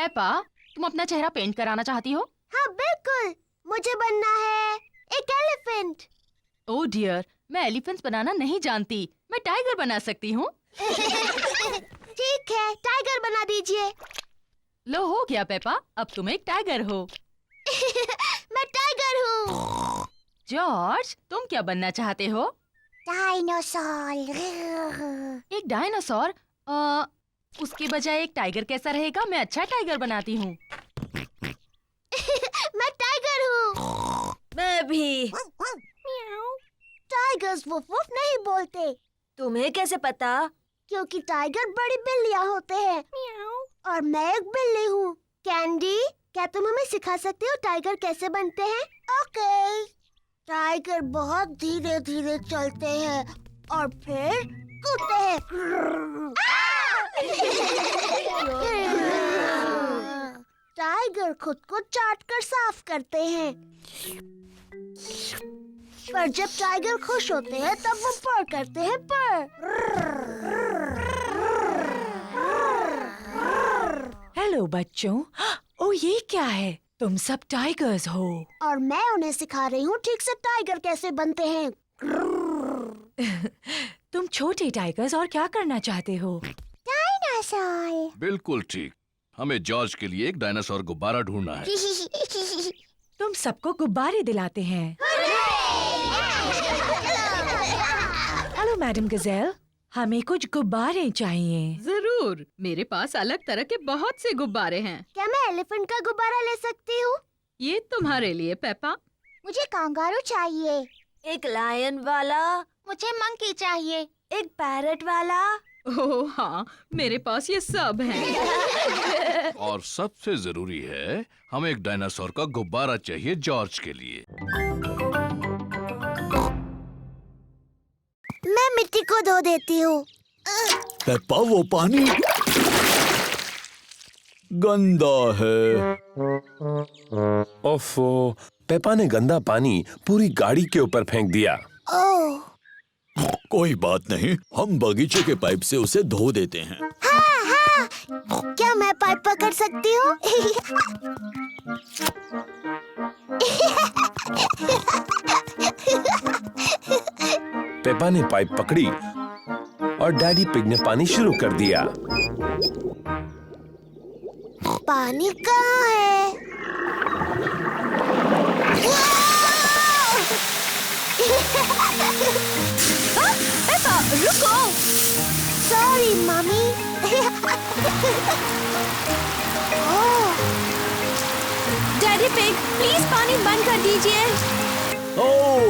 Peppa, तुम अपना चेहरा पेंट कराना चाहती हो? हाँ बिल्कुल, मुझे बनना है एक एलिफेंट। ओह डियर, मैं एलिफेंट्स बनाना नहीं जानती। मैं टाइगर बना सकती हूँ। ठीक है, टाइगर बना दीजिए। लो हो गया पेपा, अब तुम एक टाइगर हो। मैं टाइगर हूँ। जॉर्ज, तुम क्या बनना चाहते हो? डायनासोर। एक डायनासोर? उसके बजाय एक टाइगर कैसा रहेगा? मैं अच्छा टाइगर बनाती हूँ। मैं टाइगर हूँ। मैं भी। टाइगर्स वुफ वुफ नहीं बोलते। तुम्हें कैसे पता? क्योंकि टाइगर बड़ी बिल्लियाँ होते हैं और मैं एक बिल्ली हूँ। कैंडी, क्या तुम हमें सिखा सकते हो टाइगर कैसे बनते हैं? ओके। टाइगर बहुत धीरे धीरे चलते हैं और फिर कूदते हैं। टाइगर खुद को चाट कर साफ करते हैं। पर जब टाइगर खुश होते हैं तब वो पर करते हैं पर। हेलो बच्चों। ओ ये क्या है? तुम सब टाइगर्स हो। और मैं उन्हें सिखा रही हूँ ठीक से टाइगर कैसे बनते हैं। तुम छोटे टाइगर्स और क्या करना चाहते हो? डायनासोर। बिल्कुल ठीक। हमें जॉर्ज के लिए एक डायनासोर गुब्बारा ढूंढना है। तुम सबको गुब्बारे दिलाते हैं। हेलो मैडम गजेल, हमें कुछ गुब्बारे चाहिए। जरूर, मेरे पास अलग तरह के बहुत से गुब्बारे हैं। क्या मैं एलिफेंट का गुब्बारा ले सकती हूँ? ये तुम्हारे लिए पेपा। मुझे कांगारू चाहिए। एक लायन वाला, मुझे मंकी चाहिए। एक पैरट वाला। ओह हाँ, मेरे पास ये सब हैं। और सबसे जरूरी है, हमें एक डायनासोर का गुब्बारा चाहिए जॉर्ज के लिए। मैं मिट्टी को धो देती हूँ। पेप्पा, वो पानी गंदा है। ओफो, पेपा ने गंदा पानी पूरी गाड़ी के ऊपर फेंक दिया। ओह। कोई बात नहीं, हम बगीचे के पाइप से उसे धो देते हैं। हाँ हाँ, क्या मैं पाइप पकड़ सकती हूँ? पेपा ने पाइप पकड़ी और डैडी पिग ने पानी शुरू कर दिया। पानी कहाँ है? पेपा, रुको। Sorry mummy. Daddy pig, please पानी बंद कर दीजिए। ओह,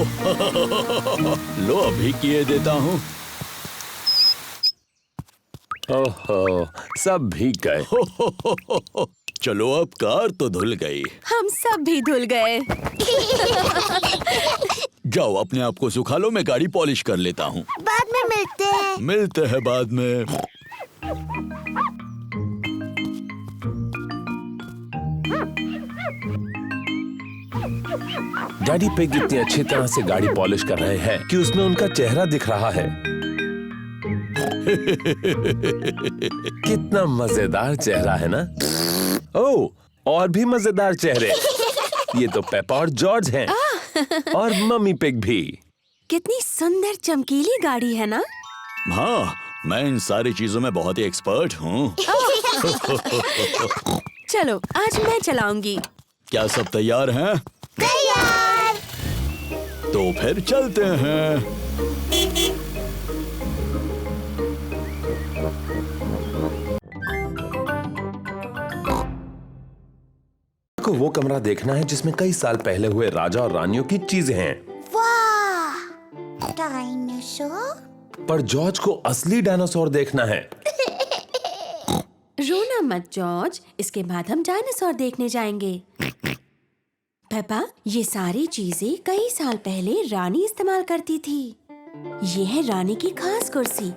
लो अभी किए देता हूँ। ओहो, सब भीग गए। चलो अब कार तो धुल गई। हम सब भी धुल गए। जाओ अपने आप को सुखा लो, मैं गाड़ी पॉलिश कर लेता हूँ। बाद में मिलते हैं। मिलते हैं बाद में। डैडी पिग इतनी अच्छी तरह से गाड़ी पॉलिश कर रहे हैं कि उसमें उनका चेहरा दिख रहा है। कितना मजेदार चेहरा है ना? ओह, और भी मजेदार चेहरे। ये तो पेपा और जॉर्ज हैं। और मम्मी पिग भी। कितनी सुंदर चमकीली गाड़ी है ना? हाँ, मैं इन सारी चीजों में बहुत ही एक्सपर्ट हूँ। चलो, आज मैं चलाऊंगी। क्या सब तैयार हैं? तैयार। तो फिर चलते हैं। को वो कमरा देखना है जिसमें कई साल पहले हुए राजा और रानियों की चीजें हैं। वाह, डायनासोर। पर जॉर्ज को असली डायनासोर देखना है। रोना मत जॉर्ज, इसके बाद हम डायनासोर देखने जाएंगे। पेपा, ये सारी चीजें कई साल पहले रानी इस्तेमाल करती थी। ये है रानी की खास कुर्सी,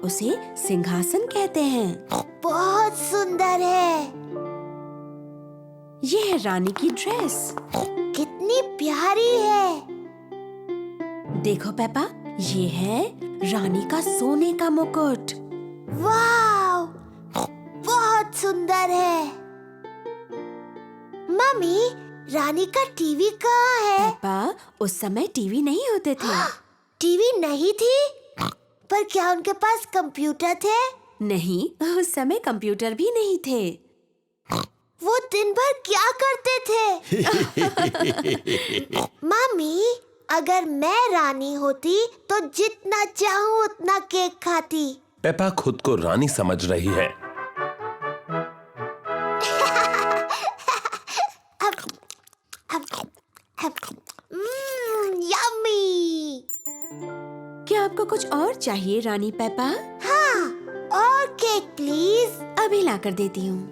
उसे सिंहासन कहते हैं। बहुत सुंदर है। ये है रानी की ड्रेस। कितनी प्यारी है। देखो पेपा, ये है रानी का सोने का मुकुट। वाह, बहुत सुंदर है। मम्मी, रानी का टीवी कहाँ है? पेपा, उस समय टीवी नहीं होते थे। टीवी नहीं थी? पर क्या उनके पास कंप्यूटर थे? नहीं, उस समय कंप्यूटर भी नहीं थे। वो दिन भर क्या करते थे? मम्मी, अगर मैं रानी होती तो जितना चाहूँ उतना केक खाती। पेपा खुद को रानी समझ रही है। यम्मी। क्या आपको कुछ और चाहिए रानी पेपा? हाँ, और केक प्लीज। अभी लाकर देती हूँ।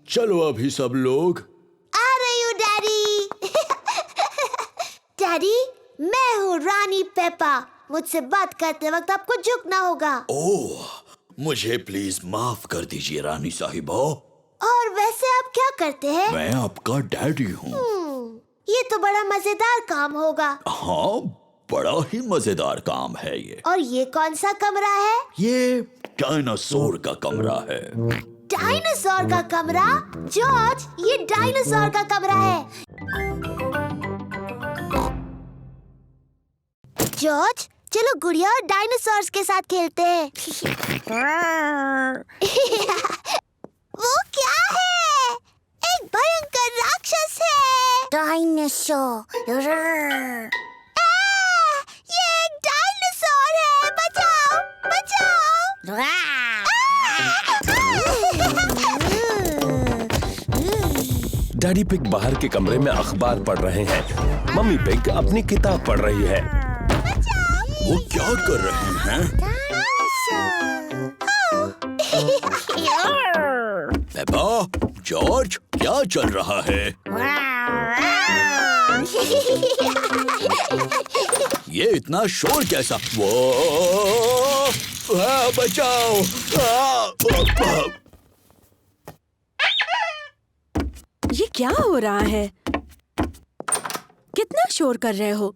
चलो अभी सब लोग। आ रही हूँ डैडी। डैडी, मैं हूँ रानी पेपा। मुझसे बात करते वक्त आपको झुकना होगा। ओह, मुझे प्लीज माफ कर दीजिए रानी साहिबा। और वैसे आप क्या करते हैं? मैं आपका डैडी हूँ। ये तो बड़ा मजेदार काम होगा। हाँ, बड़ा ही मजेदार काम है ये। और ये कौन सा कमरा है? ये डायनासोर का कमरा है। डायनासोर का कमरा? जॉर्ज, ये डायनासोर का कमरा है। जॉर्ज, चलो गुड़िया और डायनासोर्स के साथ खेलते हैं। वो क्या है? एक भयंकर राक्षस है। डायनासोर। ये एक डायनासोर है। बचाओ, बचाओ। डैडी पिग बाहर के कमरे में अखबार पढ़ रहे हैं। मम्मी पिग अपनी किताब पढ़ रही है। वो क्या कर रहे हैं? पेपा, जॉर्ज, क्या चल रहा है? ये इतना शोर कैसा? वो बचाओ! ये क्या हो रहा है? कितना शोर कर रहे हो?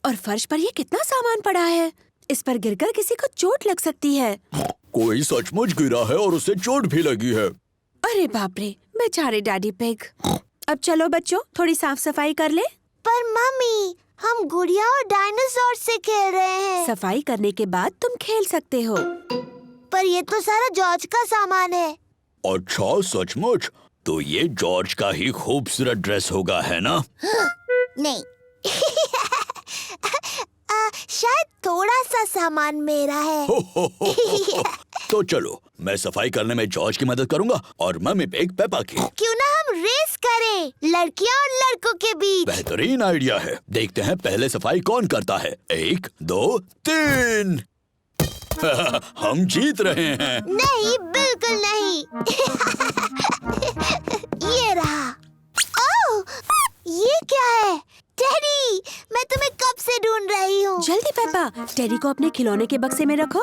और फर्श पर ये कितना सामान पड़ा है? इस पर गिरकर किसी को चोट लग सकती है। कोई सचमुच गिरा है और उसे चोट भी लगी है। अरे बाप रे, बेचारे डैडी पिग। अब चलो बच्चों, थोड़ी साफ सफाई कर ले। पर मम्मी, हम गुड़िया और डायनासोर से खेल रहे हैं। सफाई करने के बाद तुम खेल सकते हो। पर ये तो सारा जॉर्ज का सामान है। अच्छा, सचमुच? तो ये जॉर्ज का ही खूबसूरत ड्रेस होगा, है ना? नहीं। शायद थोड़ा सा सामान मेरा है। तो चलो, मैं सफाई करने में जॉर्ज की मदद करूंगा और मम्मी पिग पेपा की। क्यों ना हम रेस करें, लड़कियां और लड़कों के बीच। बेहतरीन आइडिया है। देखते हैं पहले सफाई कौन करता है। 1, 2, 3। हम जीत रहे हैं। नहीं, बिल्कुल नहीं। ये रहा। ओह, ये क्या है? टेडी, मैं तुम्हें कब से ढूंढ रही हूँ। जल्दी पेपा, टेडी को अपने खिलौने के बक्से में रखो।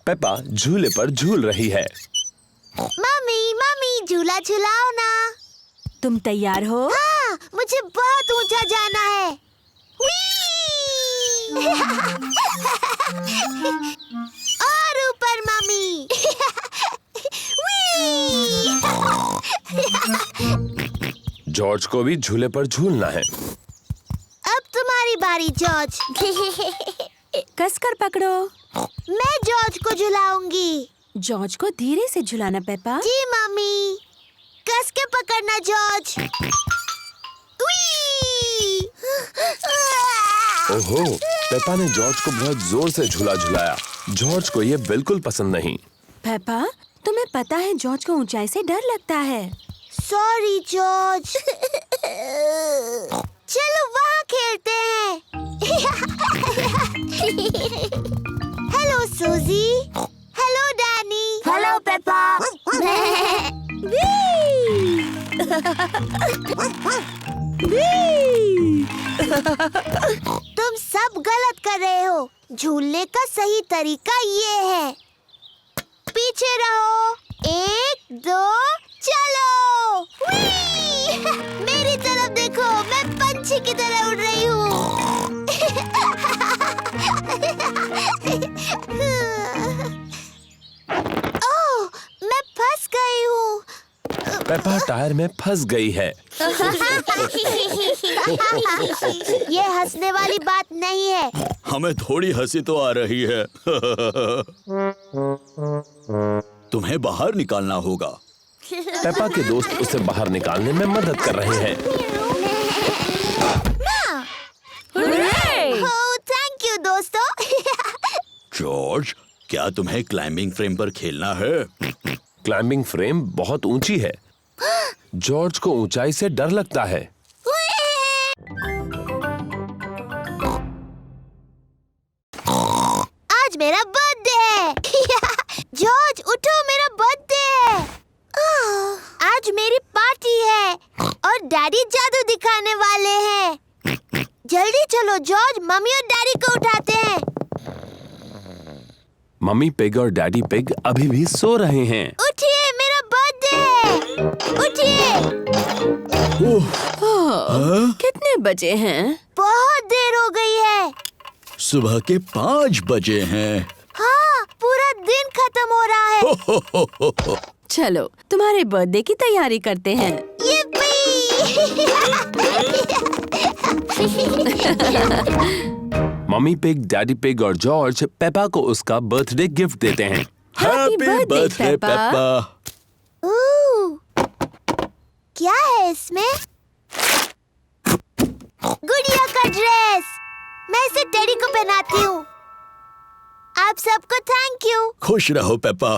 पेपा झूले पर झूल रही है। मम्मी, मम्मी, झूला झुलाओ ना। तुम तैयार हो? हाँ, मुझे बहुत ऊंचा जाना है। व्ही! और ऊपर मम्मी। व्ही! जॉर्ज को भी झूले पर झूलना है। अब तुम्हारी बारी जॉर्ज। कसकर पकड़ो। मैं जॉर्ज को झुलाऊंगी। जॉर्ज को धीरे से झुलाना पेपा। जी मम्मी, कस के पकड़ना जॉर्ज। व्ही! ओहो, पेपा ने जॉर्ज को बहुत जोर से झूला झुलाया। जॉर्ज को ये बिल्कुल पसंद नहीं। पेपा, तुम्हें पता है जॉर्ज को ऊंचाई से डर लगता है। Sorry George. चलो वहाँ खेलते हैं। हेलो सूजी। Hello Danny. Hello Peppa. तुम सब गलत कर रहे हो। झूलने का सही तरीका ये है। पीछे रहो। 1, 2, चलो। व्ही! मेरी तरफ देखो, मैं पंछी की तरह उड़ रही हूँ। टायर में फंस गई है। ये हंसने वाली बात नहीं है। हमें थोड़ी हंसी तो आ रही है। तुम्हें बाहर निकालना होगा। पेपा के दोस्त उसे बाहर निकालने में मदद कर रहे हैं। थैंक यू दोस्तों। जॉर्ज, क्या तुम्हें क्लाइंबिंग फ्रेम पर खेलना है? क्लाइंबिंग फ्रेम बहुत ऊंची है। जॉर्ज को ऊंचाई से डर लगता है। आज मेरा बर्थडे है। जॉर्ज उठो, मेरा बर्थडे है। आज मेरी पार्टी है और डैडी जादू दिखाने वाले हैं। जल्दी चलो जॉर्ज, मम्मी और डैडी को उठाते हैं। मम्मी पिग और डैडी पिग अभी भी सो रहे हैं। उठिए, मेरा बर्थडे है। उठिए। कितने बजे हैं? बहुत देर हो गई है। सुबह के 5 बजे हैं। हाँ, पूरा दिन खत्म हो रहा है। चलो तुम्हारे बर्थडे की तैयारी करते हैं। मम्मी पिग, डैडी पिग और जॉर्ज पेपा को उसका बर्थडे गिफ्ट देते हैं। Happy birthday, Peppa. क्या है इसमें? गुड़िया का ड्रेस। मैं इसे टेडी को पहनाती हूँ। आप सबको थैंक यू। खुश रहो पेपा।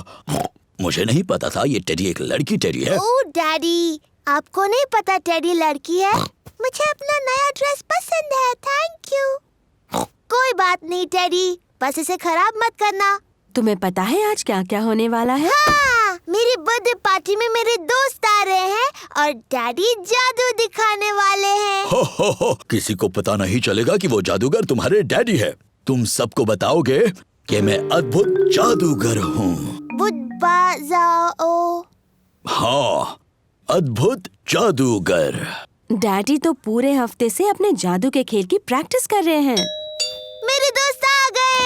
मुझे नहीं पता था ये टेडी एक लड़की टेडी है। ओह डैडी, आपको नहीं पता टेडी लड़की है? मुझे अपना नया ड्रेस पसंद है। Thank you. कोई बात नहीं टेडी, बस इसे खराब मत करना। तुम्हें पता है आज क्या क्या होने वाला है? हाँ, मेरी बर्थडे पार्टी में मेरे दोस्त आ रहे हैं और डैडी जादू दिखाने वाले हैं। हो, किसी को पता नहीं चलेगा कि वो जादूगर तुम्हारे डैडी है। तुम सबको बताओगे कि मैं अद्भुत जादूगर हूँ। जाओ। हाँ, अद्भुत जादूगर। डैडी तो पूरे हफ्ते से अपने जादू के खेल की प्रैक्टिस कर रहे हैं। मेरे दोस्त आ गए।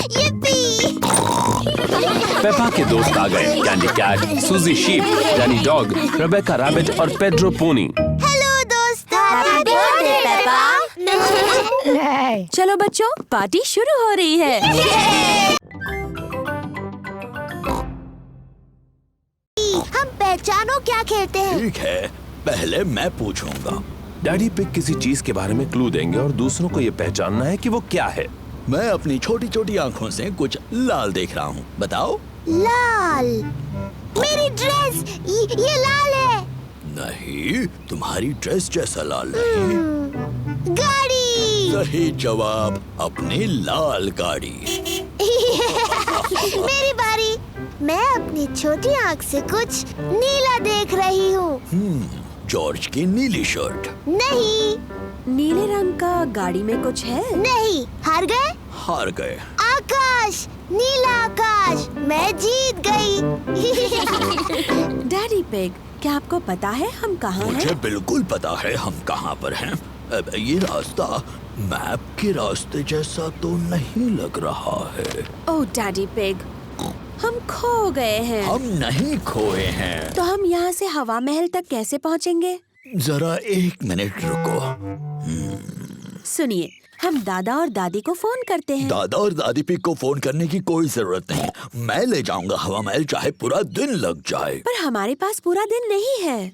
yippee! पेपा के दोस्त आ गए। Candy Cat, Suzy Sheep, Danny Dog, Rebecca Rabbit और पेड्रो पोनी। हेलो दोस्तों। Happy birthday Peppa. चलो बच्चों, पार्टी शुरू हो रही है। हम पहचानो क्या खेलते हैं। ठीक है, पहले मैं पूछूंगा। डैडी पिग किसी चीज के बारे में क्लू देंगे और दूसरों को ये पहचानना है कि वो क्या है। मैं अपनी छोटी छोटी आँखों से कुछ लाल देख रहा हूँ। बताओ। लाल। मेरी ड्रेस ये लाल है। नहीं, तुम्हारी ड्रेस जैसा लाल नहीं। गाड़ी। सही जवाब, अपनी लाल गाड़ी। मेरी बारी। मैं अपनी छोटी आँख से कुछ नीला देख रही हूँ। जॉर्ज की नीली शर्ट। नहीं। नीले रंग का गाड़ी में कुछ है? नहीं। हार गए? हार गए। आकाश, नीला आकाश। मैं जीत गई। डैडी पिग, क्या आपको पता है हम कहाँ हैं? मुझे बिल्कुल पता है हम कहाँ पर हैं। ये रास्ता मैप के रास्ते जैसा तो नहीं लग रहा है। ओह डैडी पिग, हम खो गए हैं। हम नहीं खोए हैं। तो हम यहाँ से हवा महल तक कैसे पहुँचेंगे? जरा 1 मिनट रुको। सुनिए, हम दादा और दादी को फोन करते हैं। दादा और दादी पिग को फोन करने की कोई जरूरत नहीं। मैं ले जाऊंगा हवा महल, चाहे पूरा दिन लग जाए। पर हमारे पास पूरा दिन नहीं है।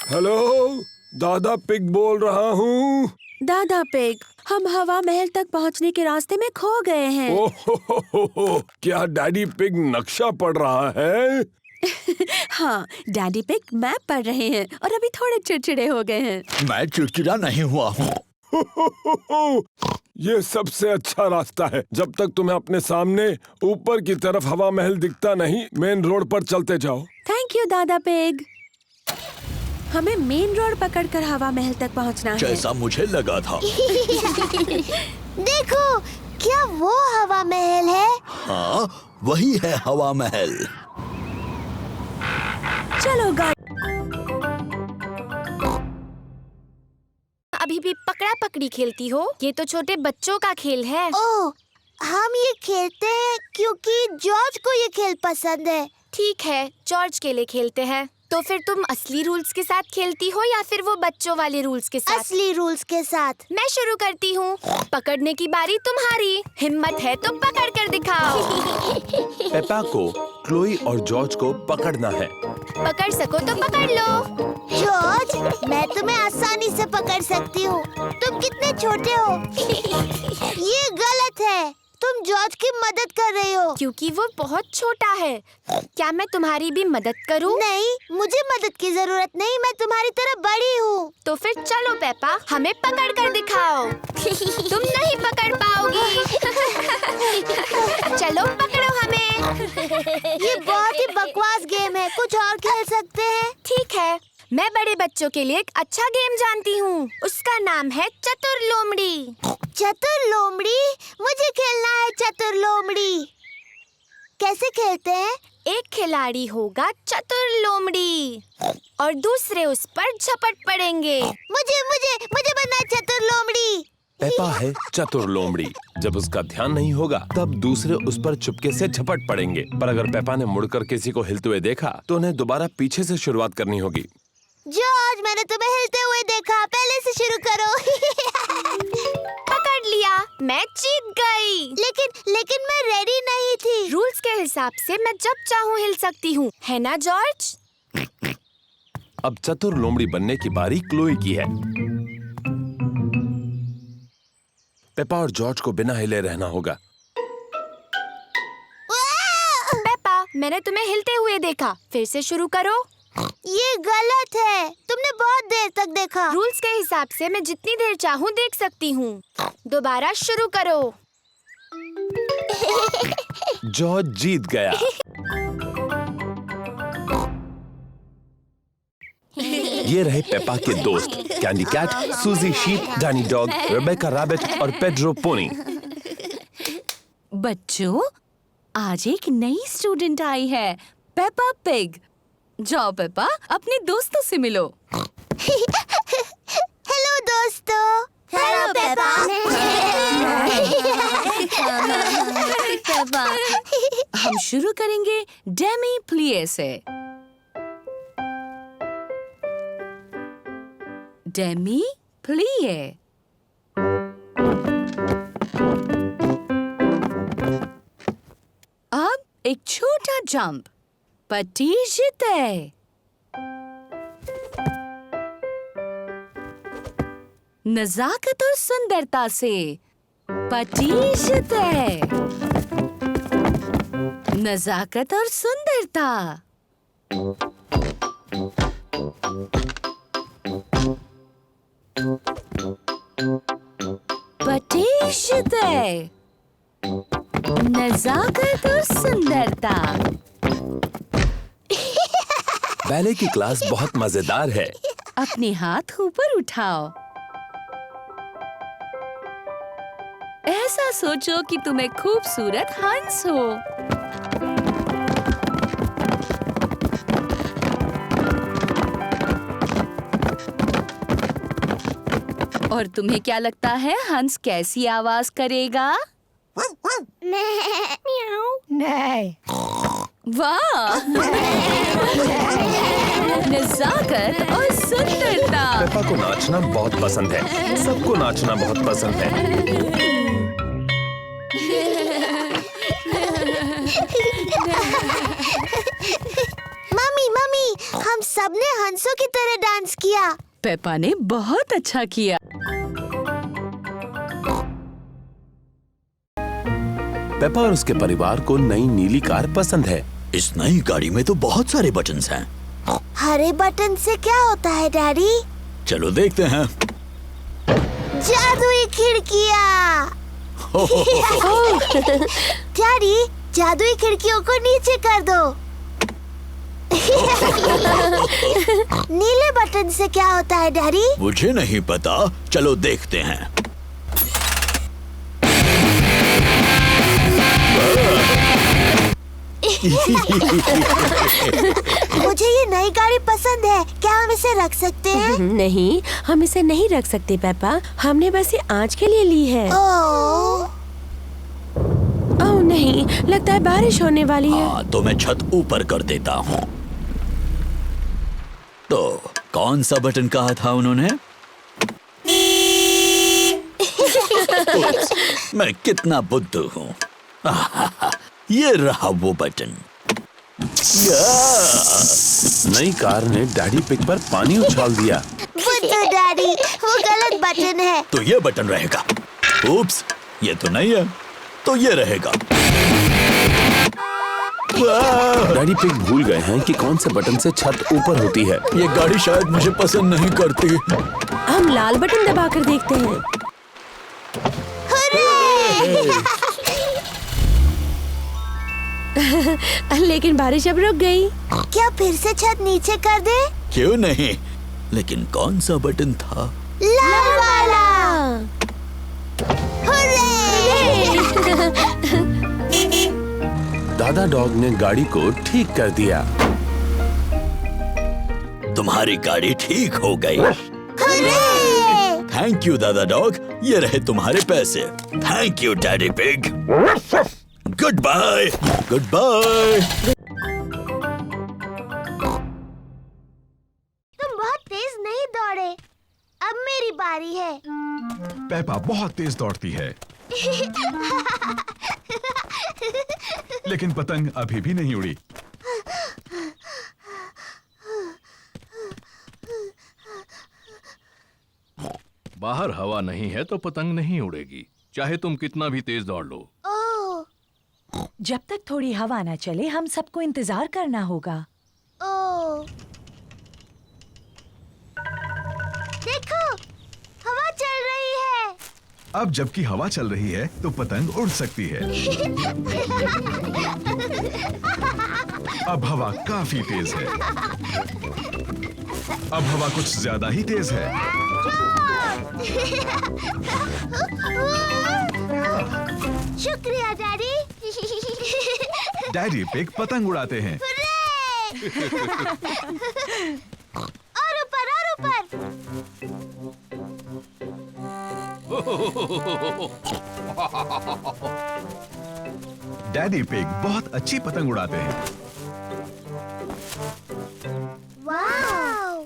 हेलो, दादा पिग बोल रहा हूँ। दादा पिग, हम हवा महल तक पहुँचने के रास्ते में खो गए हैं। ओह, क्या डैडी पिग नक्शा पढ़ रहा है? हाँ, डैडी पिग मैप पढ़ रहे हैं और अभी थोड़े चिड़चिड़े हो गए हैं। मैं चिड़चिड़ा नहीं हुआ हूँ। ये सबसे अच्छा रास्ता है। जब तक तुम्हें अपने सामने ऊपर की तरफ हवा महल दिखता नहीं, मेन रोड पर चलते जाओ। थैंक यू दादा पिग। हमें मेन रोड पकड़कर हवा महल तक पहुंचना है। जैसा मुझे लगा था। देखो, क्या वो हवा महल है? हाँ, वही है हवा महल। चलो गाड़ी। अभी भी पकड़ा पकड़ी खेलती हो? ये तो छोटे बच्चों का खेल है। ओह, हम ये खेलते हैं क्योंकि जॉर्ज को ये खेल पसंद है। ठीक है, जॉर्ज के लिए खेलते हैं। तो फिर तुम असली रूल्स के साथ खेलती हो या फिर वो बच्चों वाले रूल्स के साथ? असली रूल्स के साथ। मैं शुरू करती हूँ। पकड़ने की बारी तुम्हारी। हिम्मत है तो पकड़ कर दिखाओ। पेपा को क्लोई और जॉर्ज को पकड़ना है। पकड़ सको तो पकड़ लो। जॉर्ज, मैं तुम्हें आसानी से पकड़ सकती हूँ। तुम कितने छोटे हो। ये गलत है। तुम जॉर्ज की मदद कर रही हो। क्योंकि वो बहुत छोटा है। क्या मैं तुम्हारी भी मदद करूं? नहीं, मुझे मदद की जरूरत नहीं। मैं तुम्हारी तरह बड़ी हूँ। तो फिर चलो पेपा, हमें पकड़ कर दिखाओ। तुम नहीं पकड़ पाओगी। चलो पकड़ो हमें। ये बहुत ही बकवास गेम है। कुछ और खेल सकते हैं? ठीक है, मैं बड़े बच्चों के लिए एक अच्छा गेम जानती हूँ। उसका नाम है चतुर लोमड़ी। चतुर लोमड़ी? मुझे खेलना है चतुर लोमड़ी। कैसे खेलते हैं? एक खिलाड़ी होगा चतुर लोमड़ी और दूसरे उस पर झपट पड़ेंगे। मुझे मुझे मुझे बनना है चतुर लोमड़ी। पेपा है चतुर लोमड़ी। जब उसका ध्यान नहीं होगा तब दूसरे उस पर चुपके से झपट पड़ेंगे। पर अगर पेपा ने मुड़कर किसी को हिलते हुए देखा तो उन्हें दोबारा पीछे से शुरुआत करनी होगी। जॉर्ज, मैंने तुम्हें हिलते हुए देखा। पहले से शुरू करो। पकड़ लिया, मैं जीत गई। लेकिन मैं रेडी नहीं थी। रूल्स के हिसाब से मैं जब चाहूँ हिल सकती हूँ, है ना जॉर्ज? अब चतुर लोमड़ी बनने की बारी क्लोई की है। पेपा और जॉर्ज को बिना हिले रहना होगा। पेपा, मैंने तुम्हें हिलते हुए देखा। फिर से शुरू करो। ये गलत है। तुमने बहुत देर तक देखा। रूल्स के हिसाब से मैं जितनी देर चाहूँ देख सकती हूँ। दोबारा शुरू करो। जॉर्ज जीत गया। ये रहे पेपा के दोस्त Candy Cat, Suzy Sheep, Danny Dog, Rebecca Rabbit और पेड्रो पोनी। बच्चों, आज एक नई स्टूडेंट आई है, पेपा पिग। जाओ पेपा, अपने दोस्तों से मिलो। हेलो दोस्तों। Hello Peppa. पेपा, हम शुरू करेंगे डेमी प्लिए से। डेमी प्लिए। अब एक छोटा जंप। पट्टी जीते। नजाकत और सुंदरता से पट्टी जीते। नजाकत और सुंदरता। पट्टी जीते। नजाकत और सुंदरता। बैले की क्लास बहुत मजेदार है। अपने हाथ ऊपर उठाओ। ऐसा सोचो कि तुम एक खूबसूरत हंस हो। और तुम्हें क्या लगता है हंस कैसी आवाज करेगा? नहीं। वाह! नजाकत और सुंदरता। पेपा को नाचना बहुत पसंद है। सबको नाचना बहुत पसंद है। मम्मी, हम सबने हंसों की तरह डांस किया। पेपा ने बहुत अच्छा किया। पेपा और उसके परिवार को नई नीली कार पसंद है। इस नई गाड़ी में तो बहुत सारे बटन्स हैं। हरे बटन से क्या होता है डैडी? चलो देखते हैं। जादुई खिड़कियाँ। डैडी, जादुई खिड़कियों को नीचे कर दो। नीले बटन से क्या होता है डैडी? मुझे नहीं पता, चलो देखते हैं। मुझे ये नई गाड़ी पसंद है। क्या हम इसे रख सकते हैं? नहीं, हम इसे नहीं रख सकते पेपा। हमने बस ये आज के लिए ली है। ओह। नहीं, लगता है बारिश होने वाली है। हाँ, तो मैं छत ऊपर कर देता हूँ। तो कौन सा बटन कहा था उन्होंने? मैं कितना बुद्धू हूँ। ये रहा वो बटन। नई कार ने डैडी पिग पर पानी उछाल दिया। बुद्धू डैडी, वो गलत बटन है। तो ये बटन रहेगा। उप्स, ये तो नहीं है, तो ये रहेगा। डैडी पिग भूल गए हैं कि कौन से बटन से छत ऊपर होती है। ये गाड़ी शायद मुझे पसंद नहीं करती। हम लाल बटन दबाकर देखते हैं। लेकिन बारिश अब रुक गई। क्या फिर से छत नीचे कर दे? क्यों नहीं, लेकिन कौन सा बटन था? लाल वाला। दादा डॉग ने गाड़ी को ठीक कर दिया। तुम्हारी गाड़ी ठीक हो गई। थैंक यू दादा डॉग, ये रहे तुम्हारे पैसे। Thank you daddy pig. Goodbye. Goodbye. तुम बहुत तेज नहीं दौड़े। अब मेरी बारी है। पेपा बहुत तेज दौड़ती है, लेकिन पतंग अभी भी नहीं उड़ी। बाहर हवा नहीं है तो पतंग नहीं उड़ेगी, चाहे तुम कितना भी तेज दौड़ लो। ओह, जब तक थोड़ी हवा न चले हम सबको इंतजार करना होगा। ओह, देखो, हवा चल रही है। अब जबकि हवा चल रही है तो पतंग उड़ सकती है। अब हवा काफी तेज है। अब हवा कुछ ज्यादा ही तेज है। शुक्रिया डैडी। डैडी पिग पतंग उड़ाते हैं। और ऊपर और ऊपर। डैडी पिग बहुत अच्छी पतंग उड़ाते हैं। वाव!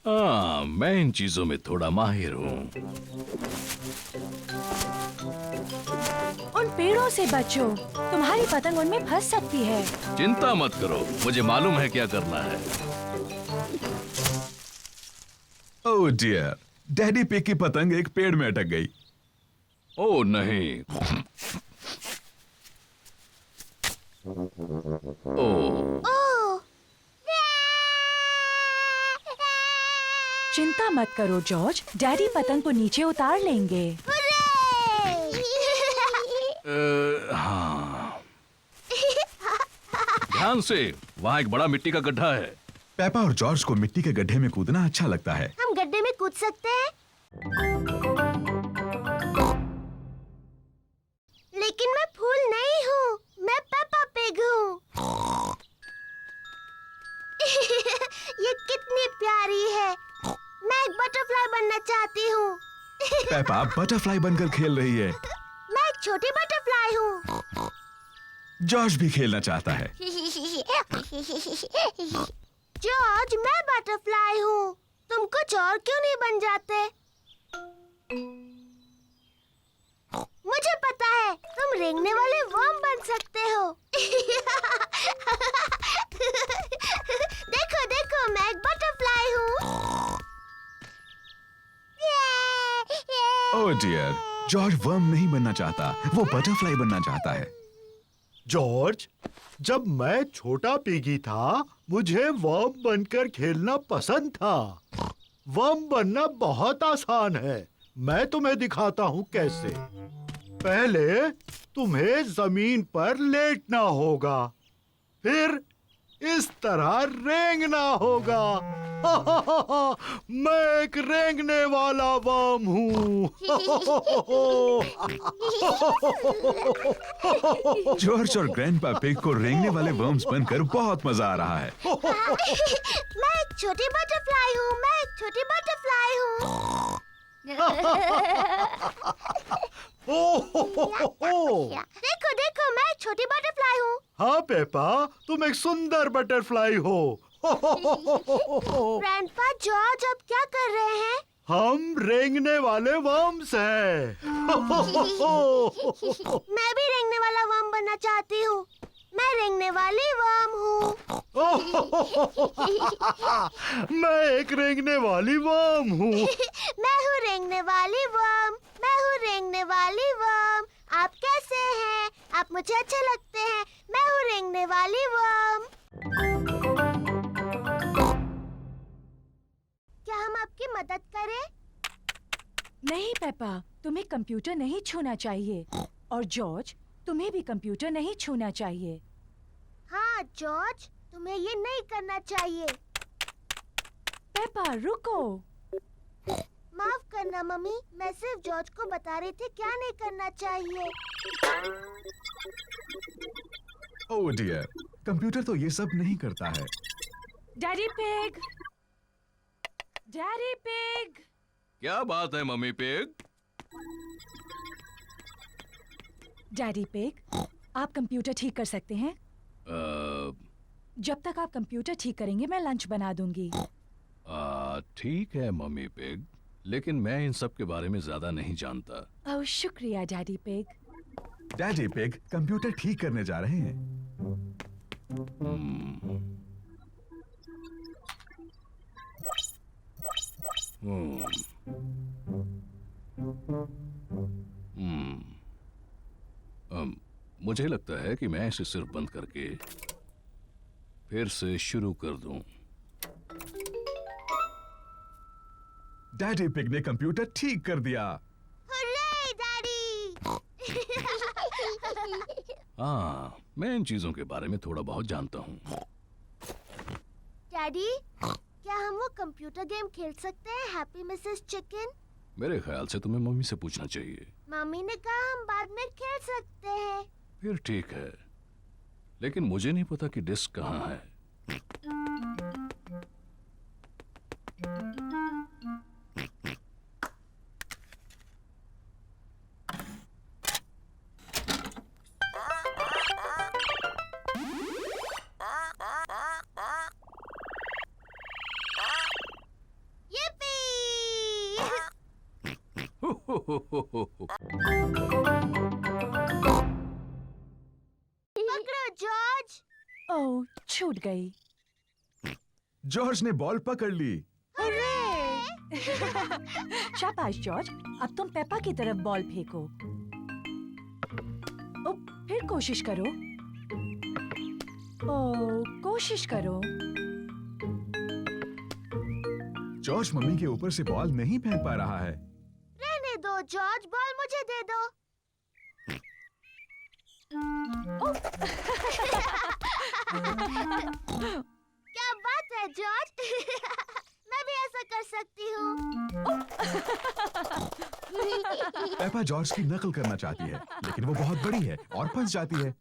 हाँ, मैं इन चीजों में थोड़ा माहिर हूँ। उन पेड़ों से बचो, तुम्हारी पतंग उनमें फंस सकती है। चिंता मत करो, मुझे मालूम है क्या करना है। ओह डियर, डैडी पिग की पतंग एक पेड़ में अटक गई। ओह नहीं। ओह, ओह! चिंता मत करो जॉर्ज, डैडी पतंग को नीचे उतार लेंगे। हाँ। ध्यान से, वहाँ एक बड़ा मिट्टी का गड्ढा है। पेपा और जॉर्ज को मिट्टी के गड्ढे में कूदना अच्छा लगता है। हम गड्ढे में कूद सकते हैं, लेकिन मैं फूल नहीं हूँ, मैं पेपा पिग हूँ। ये कितनी प्यारी है। मैं एक बटरफ्लाई बनना चाहती हूँ। पेपा बटरफ्लाई बनकर खेल रही है। मैं एक छोटी बटरफ्लाई हूँ। जॉर्ज भी खेलना चाहता है। जॉर्ज, मैं बटरफ्लाई हूँ। तुम कुछ और क्यों नहीं बन जाते? मुझे पता है, तुम रेंगने वाले वर्म बन सकते हो। देखो देखो, मैं एक बटरफ्लाई हूँ। ओह डियर, जॉर्ज वर्म नहीं बनना चाहता, वो बटरफ्लाई बनना चाहता है। जॉर्ज, जब मैं छोटा पिगी था मुझे वर्म बनकर खेलना पसंद था। वर्म बनना बहुत आसान है, मैं तुम्हें दिखाता हूँ कैसे। पहले तुम्हें जमीन पर लेटना होगा, फिर इस तरह रेंगना होगा। मैं एक रेंगने वाला वर्म हूँ। जॉर्ज और ग्रैंडपा पिग को रेंगने वाले वर्म्स बनकर बहुत मजा आ रहा है। मैं एक छोटी बटरफ्लाई हूँ, मैं एक छोटी बटरफ्लाई हूँ। देखो देखो, मैं एक छोटी बटरफ्लाई हूँ। हाँ पेपा, तुम एक सुंदर बटरफ्लाई हो। ग्रैंडपा जॉर्ज अब क्या कर रहे हैं? हम रेंगने वाले वर्म्स हैं। मैं भी रेंगने वाला वर्म बनना चाहती हूँ। मैं रेंगने वाली वर्म हूँ। मैं एक रेंगने वाली वर्म हूँ। मैं हूँ रेंगने वाली वर्म। मैं हूँ रेंगने वाली वर्म। आप कैसे हैं? आप मुझे अच्छे लगते हैं। मैं हूँ रेंगने वाली वर्म। क्या हम आपकी मदद करें? नहीं पेपा, तुम्हें कंप्यूटर नहीं छूना चाहिए। और जॉर्ज, तुम्हें भी कंप्यूटर नहीं छूना चाहिए। हाँ जॉर्ज, तुम्हें ये नहीं करना चाहिए। पेपा रुको। माफ करना मम्मी, मैं सिर्फ जॉर्ज को बता रही थी क्या नहीं करना चाहिए। ओह डियर, कंप्यूटर तो ये सब नहीं करता है। Daddy pig, daddy pig. क्या बात है मम्मी पिग? डैडी पिग, आप कंप्यूटर ठीक कर सकते हैं? जब तक आप कंप्यूटर ठीक करेंगे मैं लंच बना दूंगी। ठीक है मम्मी पिग, लेकिन मैं इन सब के बारे में ज्यादा नहीं जानता। ओह शुक्रिया daddy pig. Daddy pig computer ठीक करने जा रहे हैं। मुझे लगता है कि मैं इसे सिर्फ बंद करके फिर से शुरू कर दूं। डैडी पिग ने कंप्यूटर ठीक कर दिया। Hurray daddy! हाँ, मैं इन चीजों के बारे में थोड़ा बहुत जानता हूँ। डैडी, क्या हम वो कंप्यूटर गेम खेल सकते हैं, हैप्पी मिसेस चिकन? मेरे ख्याल से तुम्हें मम्मी से पूछना चाहिए। मम्मी ने कहा हम बाद में खेल सकते हैं। फिर ठीक है, लेकिन मुझे नहीं पता कि डिस्क कहाँ है। पकड़ो जॉर्ज! ओह छूट गई। जॉर्ज ने बॉल पकड़ ली। शाबाश जॉर्ज, अब तुम पेपा की तरफ बॉल फेंको। ओ, फिर कोशिश करो। ओ, कोशिश करो। जॉर्ज मम्मी के ऊपर से बॉल नहीं फेंक पा रहा है। रहने दो जॉर्ज, बॉल मुझे दे दो। क्या बात है जॉर्ज! मैं भी ऐसा कर सकती हूँ। पेपा जॉर्ज की नकल करना चाहती है, लेकिन वो बहुत बड़ी है और फंस जाती है।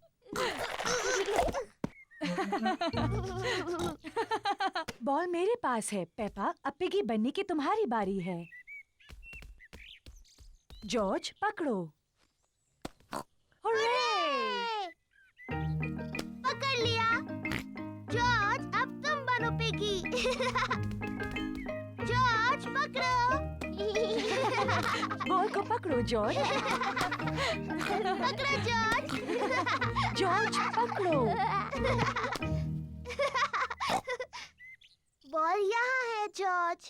बॉल मेरे पास है पेपा, अब पिगी बनने की तुम्हारी बारी है। जॉर्ज पकड़ो। पकड़ लिया। जॉर्ज, अब तुम बनो पिगी। जॉर्ज पकड़ो। बॉल को पकड़ो जॉर्ज। पकड़ो जॉर्ज। जॉर्ज पकड़ो। बॉल यहाँ है जॉर्ज।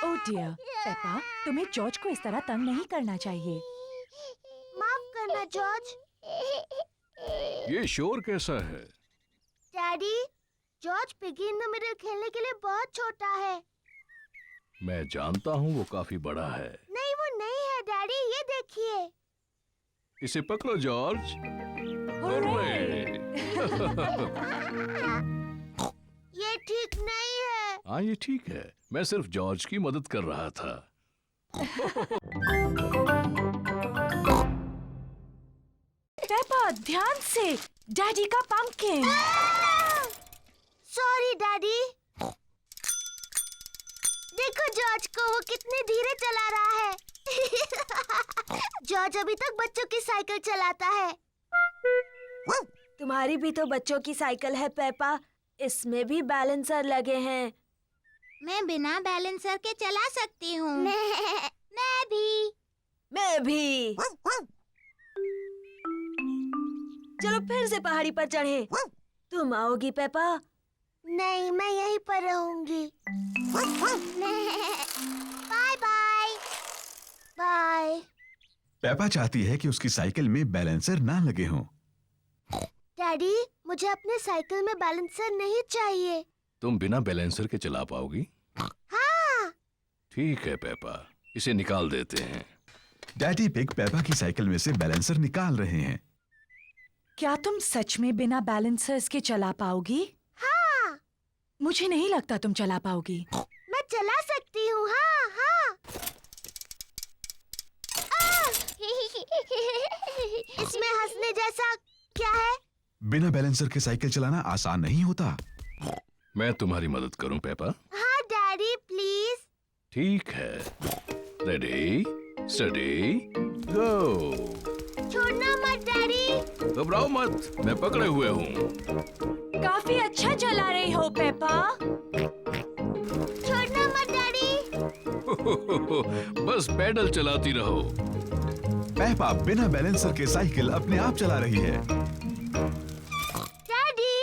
ओह डियर, पेपा, तुम्हें जॉर्ज को इस तरह तंग नहीं करना चाहिए। माफ करना जॉर्ज। ये शोर कैसा है? Daddy, George piggy in the middle खेलने के लिए बहुत छोटा है। मैं जानता हूँ वो काफी बड़ा है। नहीं वो नहीं है डैडी, ये देखिए। इसे पकड़ो जॉर्ज। ये ठीक नहीं है। हाँ ये ठीक है, मैं सिर्फ जॉर्ज की मदद कर रहा था। पेपा ध्यान से, डैडी का पंपकिन। Sorry daddy. देखो जॉर्ज को, वो कितने धीरे चला रहा है। जॉर्ज अभी तक बच्चों की साइकिल चलाता है। तुम्हारी भी तो बच्चों की साइकिल है पेपा, इसमें भी बैलेंसर लगे हैं। मैं बिना बैलेंसर के चला सकती हूँ। मैं भी। मैं भी। चलो फिर से पहाड़ी पर चढ़े। तुम आओगी पेपा? नहीं, मैं यहीं पर रहूंगी। Bye bye. बाय। पेपा चाहती है कि उसकी साइकिल में बैलेंसर ना लगे हों। डैडी, मुझे अपने साइकिल में बैलेंसर नहीं चाहिए। तुम बिना बैलेंसर के चला पाओगी? हाँ। ठीक है पेपा, इसे निकाल देते हैं। डैडी पिग पेपा की साइकिल में से बैलेंसर निकाल रहे हैं। क्या तुम सच में बिना बैलेंसर्स के चला पाओगी? हाँ। मुझे नहीं लगता तुम चला पाओगी। मैं चला सकती हूँ। हाँ हाँ। इसमें हंसने जैसा क्या है? बिना बैलेंसर के साइकिल चलाना आसान नहीं होता। मैं तुम्हारी मदद करूं पेपा? हाँ डैडी, प्लीज। ठीक है। रेडी, स्टडी, गो। छोड़ना मत डैडी। घबराओ मत, मैं पकड़े हुए हूँ। काफी अच्छा चला रही हो पेपा। छोड़ना मत डैडी। बस पैडल चलाती रहो। पेपा बिना बैलेंसर के साइकिल अपने आप चला रही है। डैडी,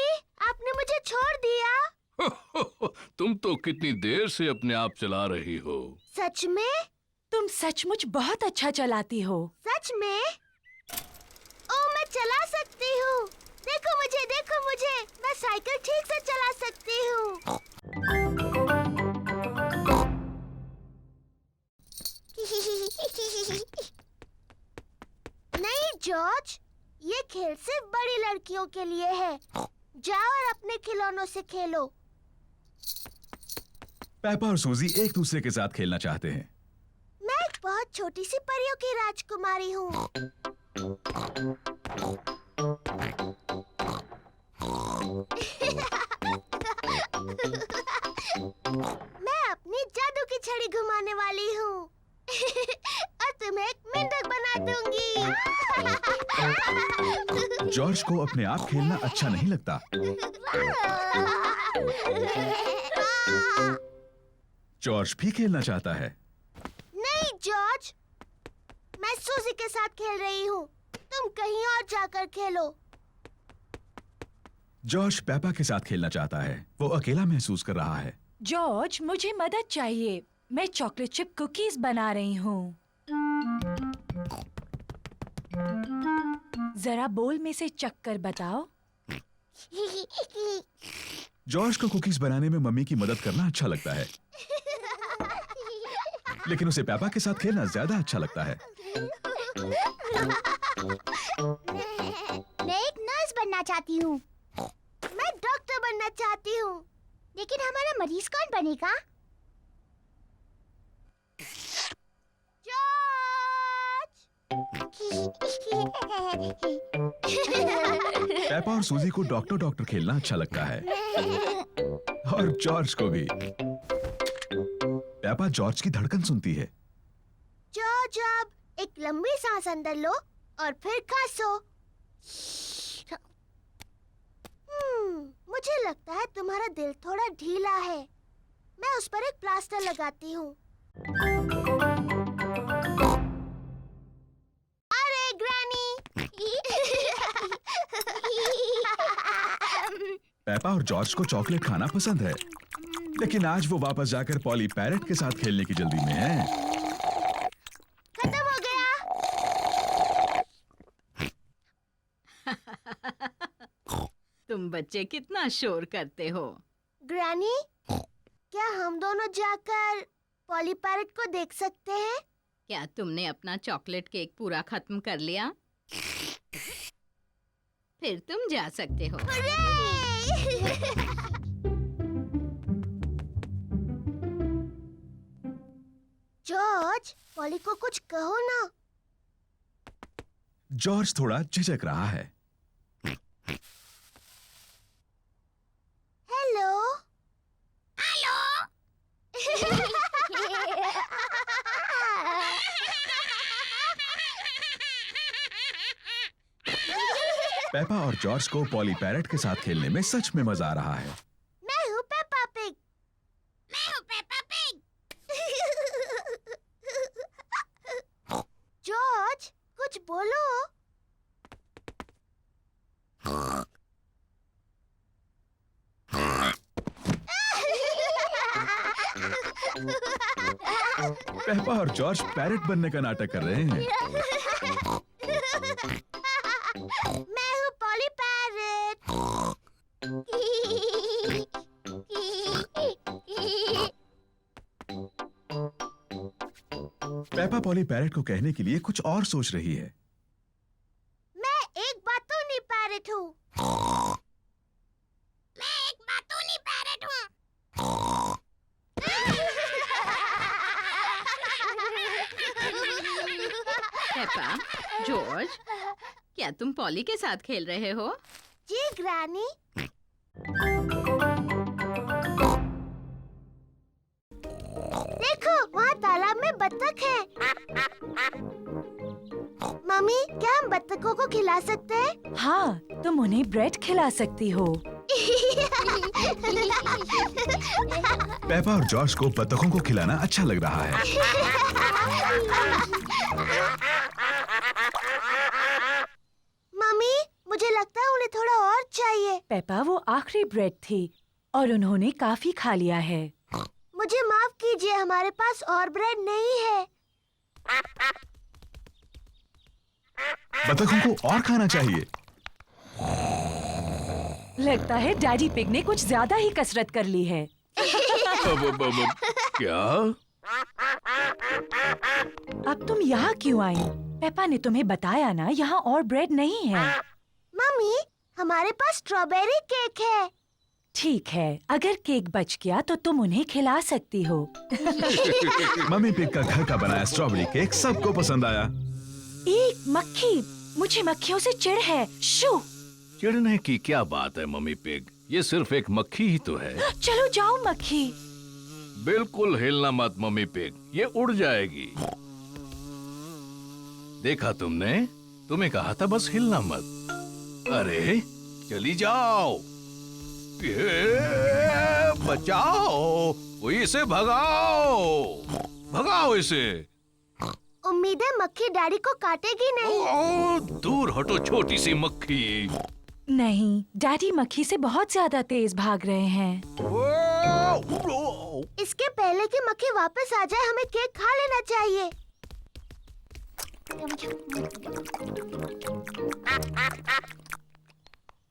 आपने मुझे छोड़ दिया। तुम तो कितनी देर से अपने आप चला रही हो। सच में? तुम सचमुच बहुत अच्छा चलाती हो। सच में? ओ, मैं चला सकती हूँ। देखो मुझे, मैं साइकिल ठीक से चला सकती हूँ। नहीं जॉर्ज, ये खेल सिर्फ बड़ी लड़कियों के लिए है। जाओ और अपने खिलौनों से खेलो। पेपा और सूजी एक दूसरे के साथ खेलना चाहते हैं। मैं एक बहुत छोटी सी परियों की राजकुमारी हूँ। मैं अपनी जादू की छड़ी घुमाने वाली हूँ। और तुम्हें एक मेंढक बना दूंगी। जॉर्ज को अपने आप खेलना अच्छा नहीं लगता। जॉर्ज भी खेलना चाहता है। नहीं जॉर्ज, मैं सूजी के साथ खेल रही हूँ। तुम कहीं और जाकर खेलो। जॉर्ज पेपा के साथ खेलना चाहता है। वो अकेला महसूस कर रहा है। जॉर्ज, मुझे मदद चाहिए। मैं चॉकलेट चिप कुकीज बना रही हूँ। जरा बोल में से चक्कर बताओ। जॉर्ज को कुकीज बनाने में मम्मी की मदद करना अच्छा लगता है, लेकिन उसे पेपा के साथ खेलना ज्यादा अच्छा लगता है। मैं एक नर्स बनना चाहती हूँ। मैं डॉक्टर बनना चाहती हूँ। लेकिन हमारा मरीज कौन बनेगा? पेपा और सूजी को डॉक्टर खेलना अच्छा लगता है, और जॉर्ज को भी। पेपा जॉर्ज की धड़कन सुनती है। जॉर्ज, अब एक लंबी सांस अंदर लो और फिर खांसो। मुझे लगता है तुम्हारा दिल थोड़ा ढीला है। मैं उस पर एक प्लास्टर लगाती हूँ। अरे ग्रैनी! पेपा और जॉर्ज को चॉकलेट खाना पसंद है, लेकिन आज वो वापस जाकर पॉली पैरेट के साथ खेलने की जल्दी में है। खत्म हो गया। तुम बच्चे कितना शोर करते हो। ग्रैनी, क्या हम दोनों जाकर पॉली पैरेट को देख सकते हैं? क्या तुमने अपना चॉकलेट केक पूरा खत्म कर लिया? फिर तुम जा सकते हो। जॉर्ज, पॉली को कुछ कहो ना। जॉर्ज थोड़ा झिझक रहा है। हेलो पेपा और जॉर्ज को पॉली पैरेट के साथ खेलने में सच में मजा आ रहा है। मैं हूँ पेप्पा पिग। मैं हूँ पेप्पा पिग। जॉर्ज, कुछ बोलो। पेपा और जॉर्ज पैरेट बनने का नाटक कर रहे हैं। मैं हूँ poly parrot. Peppa poly parrot को कहने के लिए कुछ और सोच रही है। मैं एक बातूनी पैरेट हूँ। मैं एक बातूनी पैरेट हूँ। पेपा, जॉर्ज, क्या तुम पॉली के साथ खेल रहे हो? जी ग्रैनी। देखो, वहाँ तालाब में बत्तख है। मम्मी, क्या हम बत्तखों को खिला सकते हैं? हाँ, तुम उन्हें ब्रेड खिला सकती हो। पेपा और जॉर्ज को बतखों को खिलाना अच्छा लग रहा है। मम्मी, मुझे लगता है उन्हें थोड़ा और चाहिए। पेपा, वो आखिरी ब्रेड थी और उन्होंने काफी खा लिया है। मुझे माफ कीजिए, हमारे पास और ब्रेड नहीं है। बतखों को और खाना चाहिए। लगता है डैडी पिग ने कुछ ज्यादा ही कसरत कर ली है। क्या? अब तुम यहाँ क्यों आई? पेपा ने तुम्हें बताया ना, यहाँ और ब्रेड नहीं है। मम्मी, हमारे पास स्ट्रॉबेरी केक है। ठीक है, अगर केक बच गया तो तुम उन्हें खिला सकती हो। मम्मी पिग का घर का बनाया स्ट्रॉबेरी केक सबको पसंद आया। एक मक्खी, मुझे मक्खियों से चिढ़ है। शू! चिढ़ने की क्या बात है मम्मी पिग, ये सिर्फ एक मक्खी ही तो है। चलो जाओ मक्खी। बिल्कुल हिलना मत मम्मी पिग, ये उड़ जाएगी। देखा तुमने? तुम्हें कहा था बस हिलना मत। अरे चली जाओ। ये बचाओ, इसे भगाओ, भगाओ इसे। उम्मीद है मक्खी डैडी को काटेगी नहीं। ओ, दूर हटो छोटी सी मक्खी। नहीं, डैडी मक्खी से बहुत ज्यादा तेज भाग रहे हैं। इसके पहले कि मक्खी वापस आ जाए, हमें केक खा लेना चाहिए।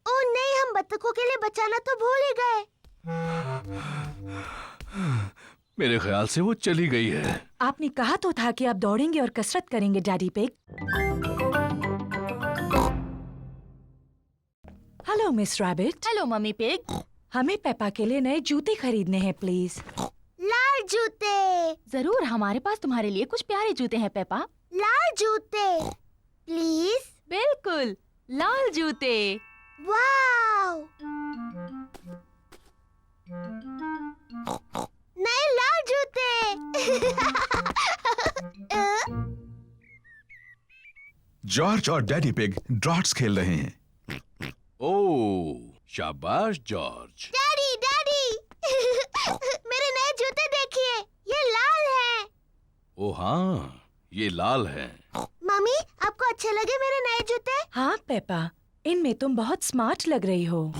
ओह नहीं, हम बत्तखों के लिए बचाना तो भूल ही गए। मेरे ख्याल से वो चली गई है। आपने कहा तो था कि आप दौड़ेंगे और कसरत करेंगे daddy pig. Hello miss rabbit. Hello mummy pig. हमें पेपा के लिए नए जूते खरीदने हैं प्लीज। लाल जूते। जरूर, हमारे पास तुम्हारे लिए कुछ प्यारे जूते हैं पेपा। लाल जूते प्लीज। बिल्कुल, लाल जूते। वाव! नए लाल जूते। जॉर्ज और डैडी पिग ड्रॉट्स खेल रहे हैं। ओह, शाबाश जॉर्ज। डैडी डैडी मेरे नए जूते देखिए, ये लाल हैं। ओ हाँ, ये लाल है। मम्मी, आपको अच्छे लगे मेरे नए जूते? हाँ पेपा, इनमें तुम बहुत स्मार्ट लग रही हो।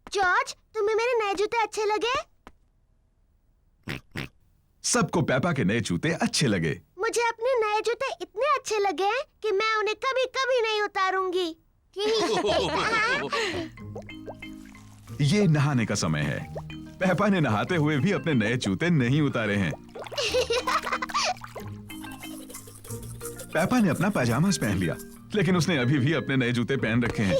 जॉर्ज, तुम्हें मेरे नए जूते अच्छे लगे? सबको पेपा के नए जूते अच्छे लगे। मुझे अपने नए जूते इतने अच्छे लगे हैं कि मैं उन्हें कभी कभी नहीं उतारूंगी। ये नहाने का समय है। पेपा ने नहाते हुए भी अपने नए जूते नहीं उतारे हैं। पेपा ने अपना पैजामास पहन लिया, लेकिन उसने अभी भी अपने नए जूते पहन रखे हैं।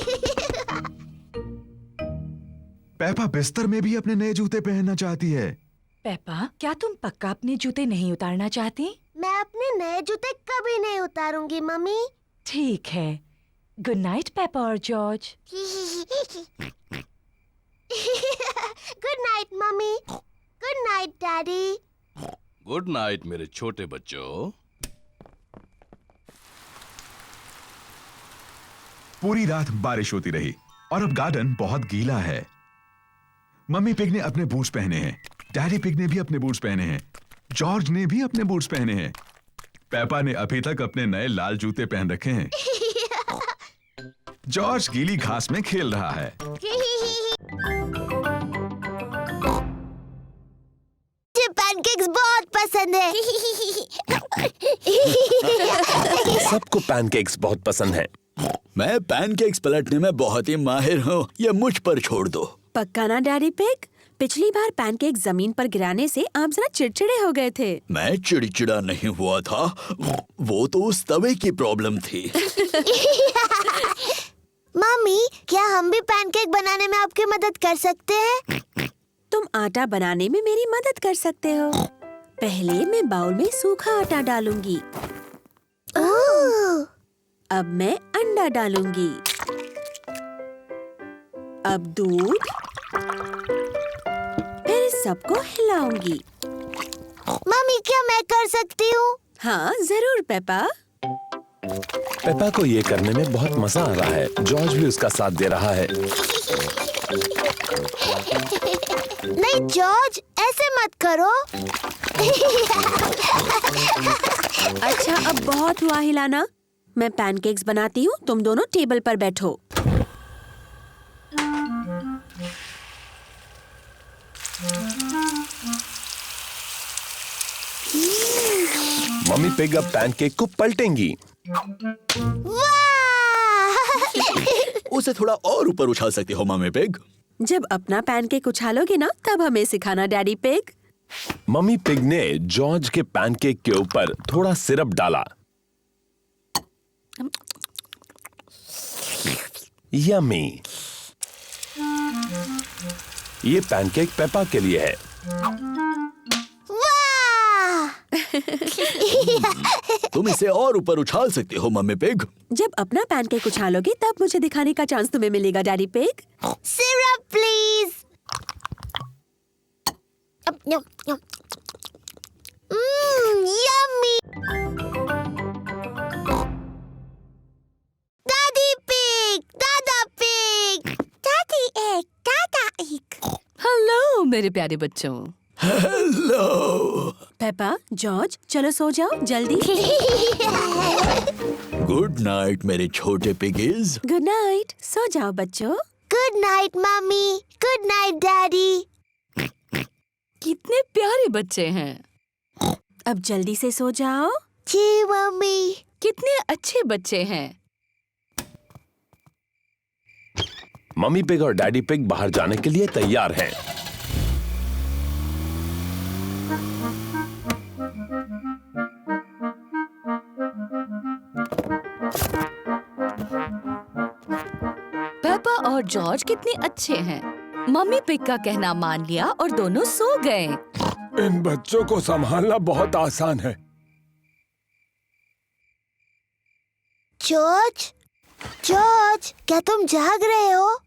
पेपा बिस्तर में भी अपने नए जूते पहनना चाहती है। पेपा, क्या तुम पक्का अपने जूते नहीं उतारना चाहती? मैं अपने नए जूते कभी नहीं उतारूंगी मम्मी। ठीक है, गुड नाइट पेपा और George. Good night mummy. Good night daddy. Good night मेरे छोटे बच्चों। पूरी रात बारिश होती रही और अब गार्डन बहुत गीला है। मम्मी पिग ने अपने बूट्स पहने हैं, डैडी पिग ने भी अपने बूट्स पहने हैं, जॉर्ज ने भी अपने बूट्स पहने हैं, पेपा ने अभी तक अपने नए लाल जूते पहन रखे हैं। जॉर्ज गीली घास में खेल रहा है। मुझे पैनकेक्स बहुत पसंद है। सबको पैनकेक्स बहुत पसंद है। मैं पैनकेक्स पलटने में बहुत ही माहिर हूँ, ये मुझ पर छोड़ दो। पक्का ना डैडी पिग? पिछली बार पैनकेक जमीन पर गिराने से आप जरा चिड़चिड़े हो गए थे। मैं चिड़चिड़ा नहीं हुआ था, वो तो उस तवे की प्रॉब्लम थी। मम्मी, क्या हम भी पैनकेक बनाने में आपकी मदद कर सकते हैं? तुम आटा बनाने में मेरी मदद कर सकते हो। पहले मैं बाउल में सूखा आटा डालूंगी। ओह! अब मैं अंडा डालूंगी। अब दूध, फिर सबको हिलाऊंगी। मम्मी, क्या मैं कर सकती हूँ? हाँ जरूर पेपा। पेपा को ये करने में बहुत मजा आ रहा है। जॉर्ज भी उसका साथ दे रहा है। नहीं जॉर्ज, ऐसे मत करो। अच्छा अब बहुत हुआ हिलाना। मैं पैनकेक्स बनाती हूँ, तुम दोनों टेबल पर बैठो। मम्मी पिग अब पैनकेक को पलटेंगी। उसे थोड़ा और ऊपर उछाल सकते हो मम्मी पिग। जब अपना पैनकेक उछालोगे ना, तब हमें सिखाना डैडी पिग। मम्मी पिग ने जॉर्ज के पैनकेक के ऊपर थोड़ा सिरप डाला। यम्मी। ये पैनकेक पेपा के लिए है। तुम इसे और ऊपर उछाल सकते हो मम्मी पिग। जब अपना पैनकेक उछालोगे तब मुझे दिखाने का चांस तुम्हें मिलेगा daddy pig. Syrup please. Yummy. दादी पिग, दादा पिग, दादी एक, दादा एक। हेलो मेरे प्यारे बच्चों। हेलो पेपा, जॉर्ज, चलो सो जाओ जल्दी। गुड नाइट मेरे छोटे पिगीज। गुड नाइट, सो जाओ बच्चों। Good night mummy. Good night daddy. कितने प्यारे बच्चे हैं। अब जल्दी से सो जाओ। जी मम्मी। कितने अच्छे बच्चे हैं। मम्मी पिग और डैडी पिग बाहर जाने के लिए तैयार हैं। पेपा और जॉर्ज कितने अच्छे हैं। मम्मी पिग का कहना मान लिया और दोनों सो गए। इन बच्चों को संभालना बहुत आसान है। जॉर्ज, जॉर्ज, क्या तुम जाग रहे हो?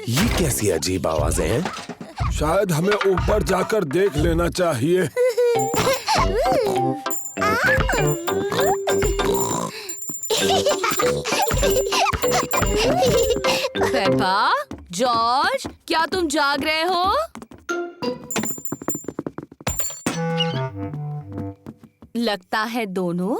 ये कैसी अजीब आवाजें हैं? शायद हमें ऊपर जाकर देख लेना चाहिए। पेपा, जॉर्ज, क्या तुम जाग रहे हो? लगता है दोनों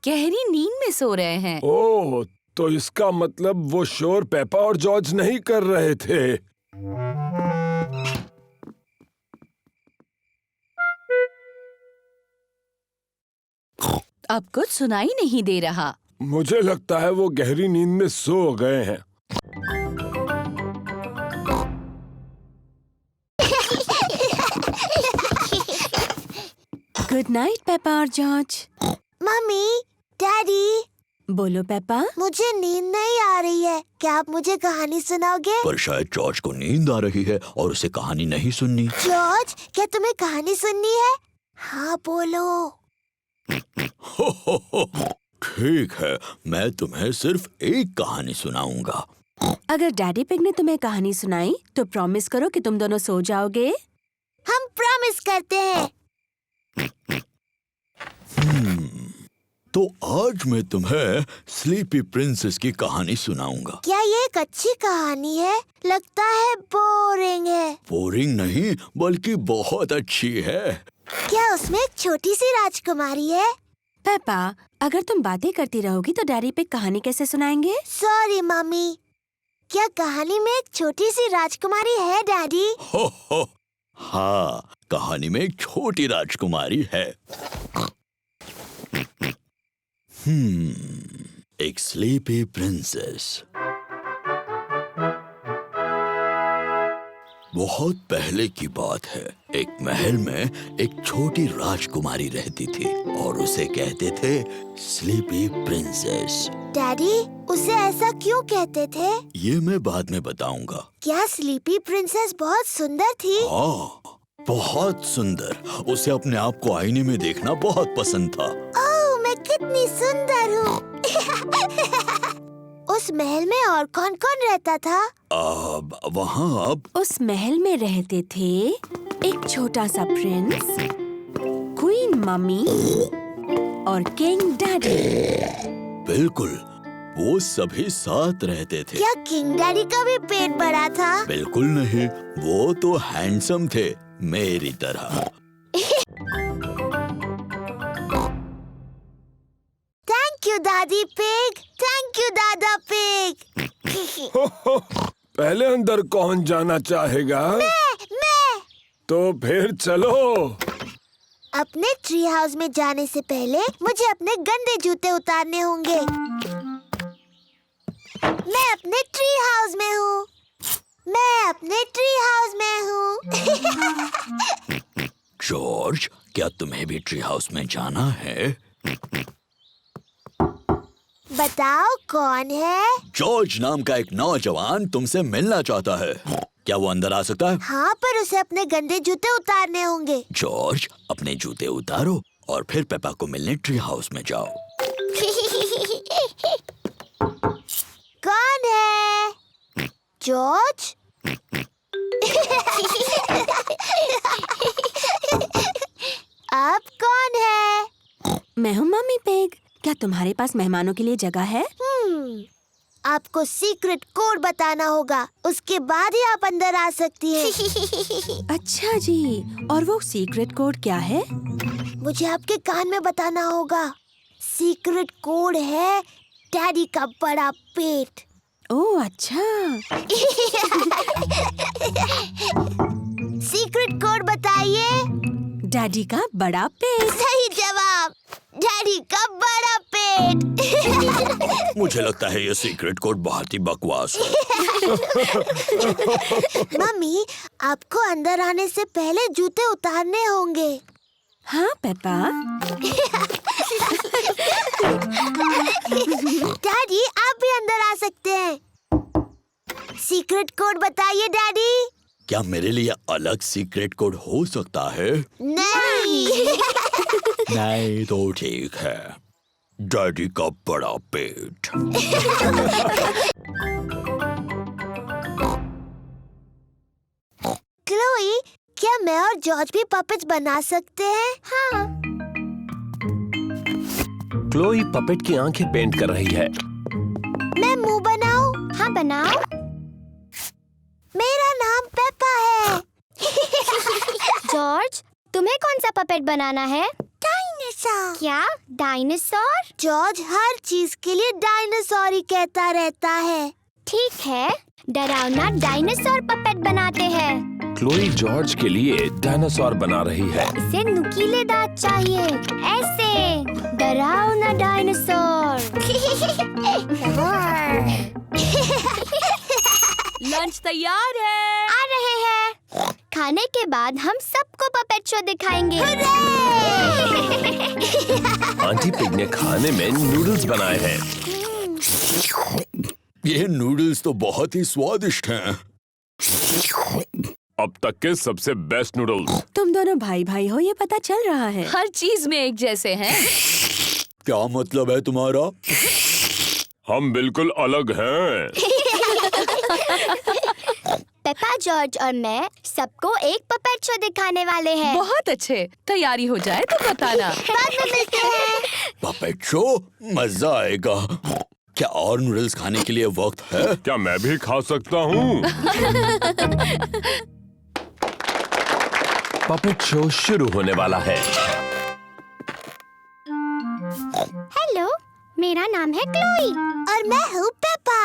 गहरी नींद में सो रहे हैं। ओह, तो इसका मतलब वो शोर पेपा और जॉर्ज नहीं कर रहे थे। अब कुछ सुनाई नहीं दे रहा। मुझे लगता है वो गहरी नींद में सो गए हैं। गुड नाइट पेपा और जॉर्ज। मम्मी, डैडी, बोलो पेपा। मुझे नींद नहीं आ रही है, क्या आप मुझे कहानी सुनाओगे? पर शायद जॉर्ज को नींद आ रही है और उसे कहानी नहीं सुननी। जॉर्ज, क्या तुम्हें कहानी सुननी है? हाँ बोलो। ठीक है, मैं तुम्हें सिर्फ एक कहानी सुनाऊंगा। अगर डैडी पिग ने तुम्हें कहानी सुनाई तो प्रॉमिस करो कि तुम दोनों सो जाओगे। हम प्रॉमिस करते हैं। तो आज मैं तुम्हें स्लीपी प्रिंसेस की कहानी सुनाऊंगा। क्या ये एक अच्छी कहानी है? लगता है बोरिंग है। बोरिंग नहीं, बल्कि बहुत अच्छी है। क्या उसमें एक छोटी सी राजकुमारी है? पेपा, अगर तुम बातें करती रहोगी तो डैडी पिग कहानी कैसे सुनाएंगे? सॉरी मम्मी, क्या कहानी में एक छोटी सी राजकुमारी है डैडी? हो हाँ, कहानी में एक छोटी राजकुमारी है। एक स्लीपी प्रिंसेस। बहुत पहले की बात है, एक महल में एक छोटी राजकुमारी रहती थी और उसे कहते थे स्लीपी प्रिंसेस। डैडी, उसे ऐसा क्यों कहते थे? ये मैं बाद में बताऊंगा। क्या स्लीपी प्रिंसेस बहुत सुंदर थी? हाँ, बहुत सुंदर। उसे अपने आप को आईने में देखना बहुत पसंद था। ओह, मैं कितनी सुंदर हूँ। उस महल में और कौन कौन रहता था? वहाँ उस महल में रहते थे एक छोटा सा प्रिंस, क्वीन मम्मी और किंग डैडी। बिल्कुल, वो सभी साथ रहते थे। क्या किंग डैडी का भी पेट बड़ा था? बिल्कुल नहीं, वो तो हैंडसम थे, मेरी तरह। थैंक यू दादी पिग, थैंक यू दादा पिग। पहले अंदर कौन जाना चाहेगा? मैं। तो फिर चलो। अपने ट्री हाउस में जाने से पहले मुझे अपने गंदे जूते उतारने होंगे। मैं अपने ट्री हाउस में हूँ। मैं अपने ट्री हाउस में हूँ। जॉर्ज, क्या तुम्हें भी ट्री हाउस में जाना है? बताओ कौन है? जॉर्ज नाम का एक नौजवान तुमसे मिलना चाहता है। क्या वो अंदर आ सकता है? हाँ, पर उसे अपने गंदे जूते उतारने होंगे। जॉर्ज, अपने जूते उतारो और फिर पेपा को मिलने ट्री हाउस में जाओ। कौन है? जॉर्ज? अब कौन है? मैं हूँ मम्मी पिग। क्या तुम्हारे पास मेहमानों के लिए जगह है? आपको सीक्रेट कोड बताना होगा, उसके बाद ही आप अंदर आ सकती हैं। अच्छा जी, और वो सीक्रेट कोड क्या है? मुझे आपके कान में बताना होगा। सीक्रेट कोड है डैडी का बड़ा पेट। ओह अच्छा। सीक्रेट कोड बताइए। डैडी का बड़ा पेट। सही जवाब, डैडी का बड़ा पेट। मुझे लगता है ये सीक्रेट कोड बहुत ही बकवास है। मम्मी, आपको अंदर आने से पहले जूते उतारने होंगे। हाँ पेपा। डैडी, आप भी अंदर आ सकते हैं। सीक्रेट कोड बताइए डैडी। क्या मेरे लिए अलग सीक्रेट कोड हो सकता है? नहीं। नहीं तो ठीक है, डैडी का बड़ा पेट। क्लोई, क्या मैं और जॉर्ज भी पपेट्स बना सकते हैं? हाँ। क्लोई पपेट की आंखें पेंट कर रही है। मैं मुंह बनाऊं? हाँ बनाओ। मेरा नाम पेपा है। जॉर्ज, तुम्हें कौन सा पपेट बनाना है? डायनासोर। क्या डायनासोर? जॉर्ज हर चीज के लिए डायनासोर ही कहता रहता है। ठीक है, डरावना डायनासोर पपेट बनाते हैं। क्लोई जॉर्ज के लिए डायनासोर बना रही है। इसे नुकीले दांत चाहिए, ऐसे डरावना डायनासोर। लंच तैयार है। आ रहे हैं। खाने के बाद हम सबको पपेट शो दिखाएंगे। आंटी पिग ने खाने में नूडल्स बनाए हैं। ये नूडल्स तो बहुत ही स्वादिष्ट हैं। अब तक के सबसे बेस्ट नूडल्स। तुम दोनों भाई भाई हो ये पता चल रहा है। हर चीज में एक जैसे हैं। क्या मतलब है तुम्हारा? हम बिल्कुल अलग हैं। पेपा, जॉर्ज और मैं सबको एक पपेट शो दिखाने वाले हैं। बहुत अच्छे, तैयारी हो जाए तो बताना। बाद में मिलते हैं। पपेट शो, मजा आएगा। क्या और नूडल्स खाने के लिए वक्त है? क्या मैं भी खा सकता हूँ? पपेट शो शुरू होने वाला है। हेलो, मेरा नाम है क्लोई और मैं हूँ पेपा।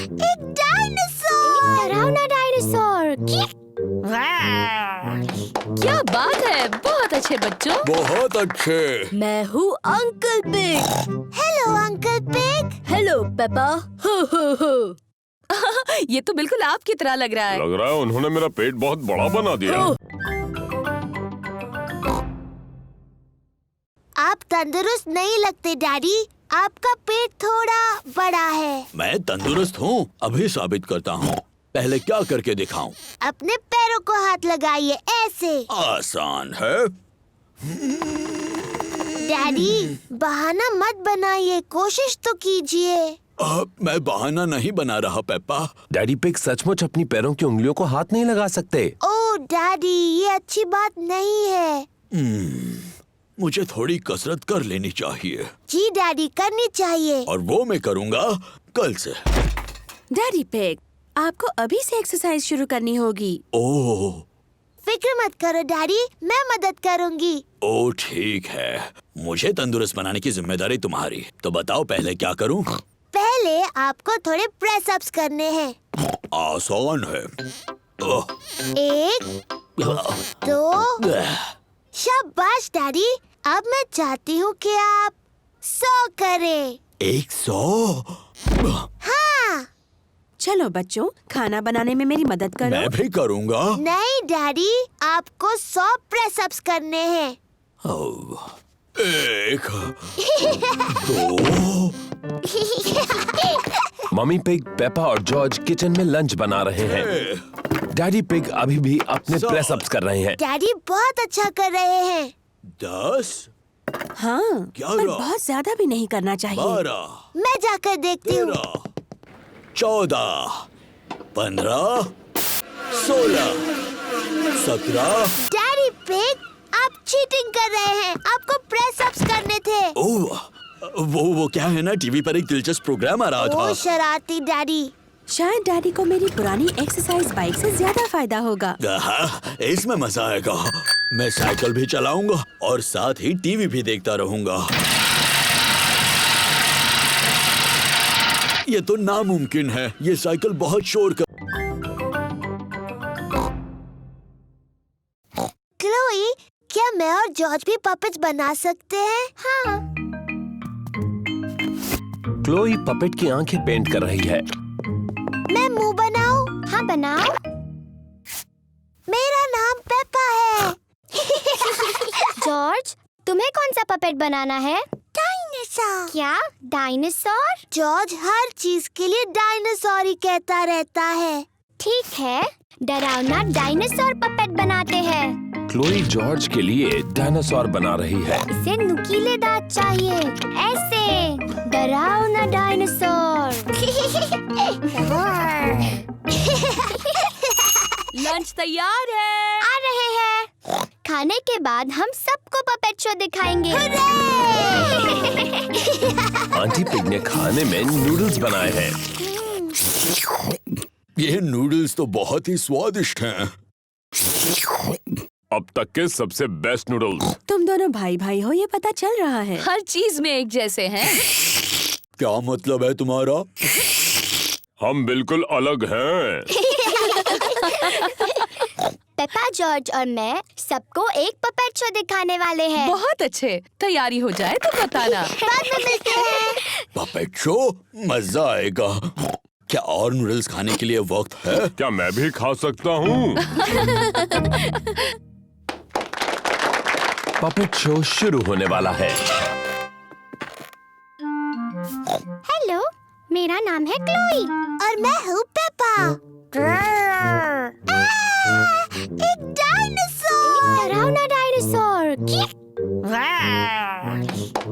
एक डायनासोर। डरावना डायनासोर। क्या बात है, बहुत अच्छे बच्चों। बहुत अच्छे। मैं हूँ uncle pig. Hello uncle pig. Hello Peppa. हो हो हो। ये तो बिल्कुल आपकी तरह लग रहा है। लग रहा है उन्होंने मेरा पेट बहुत बड़ा बना दिया। आप तंदुरुस्त नहीं लगते डैडी। आपका पेट थोड़ा बड़ा है। मैं तंदुरुस्त हूँ, अभी साबित करता हूँ। पहले क्या करके दिखाऊं? अपने पैरों को हाथ लगाइए, ऐसे। आसान है। डैडी, बहाना मत बनाइए, कोशिश तो कीजिए। मैं बहाना नहीं बना रहा पेप्पा। डैडी पिग सचमुच अपनी पैरों की उंगलियों को हाथ नहीं लगा सकते। ओह डैडी, ये अच्छी बात नहीं है। मुझे थोड़ी कसरत कर लेनी चाहिए। जी डैडी, करनी चाहिए। और वो मैं करूँगा कल से। डैडी पिग, आपको अभी से एक्सरसाइज शुरू करनी होगी। ओह, फिक्र मत करो डैडी, मैं मदद करूँगी। ओह ठीक है। मुझे तंदुरुस्त बनाने की जिम्मेदारी तुम्हारी। तो बताओ पहले क्या करूँ? पहले आपको थोड़े प्रेस अप्स करने हैं। आसान है। 1, 2। शाबाश डैडी। अब मैं चाहती हूँ कि आप 100 करें। 100? हाँ। चलो बच्चों, खाना बनाने में मेरी मदद करो। मैं भी करूँगा। नहीं डैडी, आपको 100 प्रेस अप्स करने हैं। 1, 2। मम्मी पिग, पेपा और जॉर्ज किचन में लंच बना रहे हैं। डैडी पिग अभी भी अपने प्रेस अप्स कर रहे हैं। डैडी बहुत अच्छा कर रहे हैं। 10। हाँ, 11, पर बहुत ज्यादा भी नहीं करना चाहिए। 12, मैं जाकर देखती हूँ। 13, 14, 15, 16, 17। डैडी पिग, आप चीटिंग कर रहे हैं। आपको प्रेस अप्स करने थे। ओह, वो क्या है ना, टीवी पर एक दिलचस्प प्रोग्राम आ रहा था। ओह शरारती डैडी। शायद डैडी को मेरी पुरानी एक्सरसाइज बाइक से ज्यादा फायदा होगा। इसमें मजा आएगा। मैं साइकिल भी चलाऊंगा और साथ ही टीवी भी देखता रहूंगा। ये तो नामुमकिन है। ये साइकिल बहुत शोर कर। क्लोई, क्या मैं और जॉर्ज भी पपेट्स बना सकते हैं? हाँ। क्लोई पपेट की आंखें पेंट कर रही है। मैं मुंह बनाऊं? हाँ बनाओ। मेरा नाम पेपा है। जॉर्ज, तुम्हें कौन सा पपेट बनाना है? डायनासोर। क्या डायनासोर? जॉर्ज हर चीज के लिए डायनासोर ही कहता रहता है। ठीक है, डरावना डायनासोर पपेट बनाते हैं। क्लोई जॉर्ज के लिए डायनासोर बना रही है। इसे नुकीले दांत चाहिए, ऐसे। डरावना डायनासोर। लंच तैयार है। आ रहे हैं। खाने के बाद हम सबको पपेट शो दिखाएंगे। आंटी पिग ने खाने में नूडल्स बनाए हैं। ये नूडल्स तो बहुत ही स्वादिष्ट हैं। अब तक के सबसे बेस्ट नूडल्स। तुम दोनों भाई भाई हो ये पता चल रहा है। हर चीज में एक जैसे हैं। क्या मतलब है तुम्हारा? हम बिल्कुल अलग हैं। पेपा, जॉर्ज और मैं सबको एक पपेट शो दिखाने वाले हैं। बहुत अच्छे, तैयारी हो जाए तो बताना। बाद में मिलते हैं। पपेट शो, मजा आएगा। क्या और नूडल्स खाने के लिए वक्त है? क्या मैं भी खा सकता हूँ? पपेट शो शुरू होने वाला है। हेलो, मेरा नाम है क्लोई और मैं हूँ पेपा। एक डायनासोर! डरावना डायनासोर।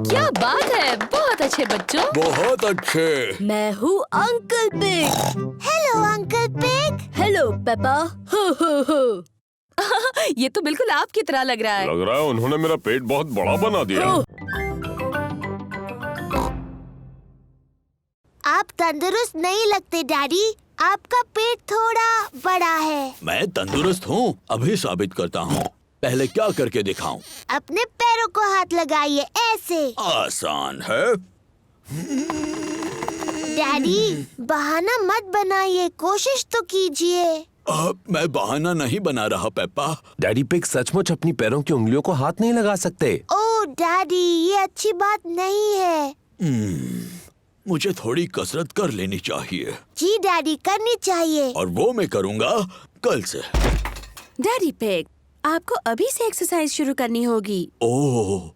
क्या बात है, बहुत अच्छे बच्चों। बहुत अच्छे। मैं हूँ uncle pig. Hello uncle pig. Hello Peppa. हो हो हो। ये तो बिल्कुल आपकी तरह लग रहा है। लग रहा है उन्होंने मेरा पेट बहुत बड़ा बना दिया। आप तंदुरुस्त नहीं लगते डैडी, आपका पेट थोड़ा बड़ा है। मैं तंदुरुस्त हूँ, अभी साबित करता हूँ। पहले क्या करके दिखाऊं? अपने पैरों को हाथ लगाइए, ऐसे। आसान है। डैडी, बहाना मत बनाइए, कोशिश तो कीजिए। मैं बहाना नहीं बना रहा पेप्पा। डैडी पिग सचमुच अपनी पैरों की उंगलियों को हाथ नहीं लगा सकते। ओह डैडी, ये अच्छी बात नहीं है। मुझे थोड़ी कसरत कर लेनी चाहिए। जी डैडी, करनी चाहिए। और वो मैं करूँगा कल से। डैडी पिग, आपको अभी से एक्सरसाइज शुरू करनी होगी। ओह,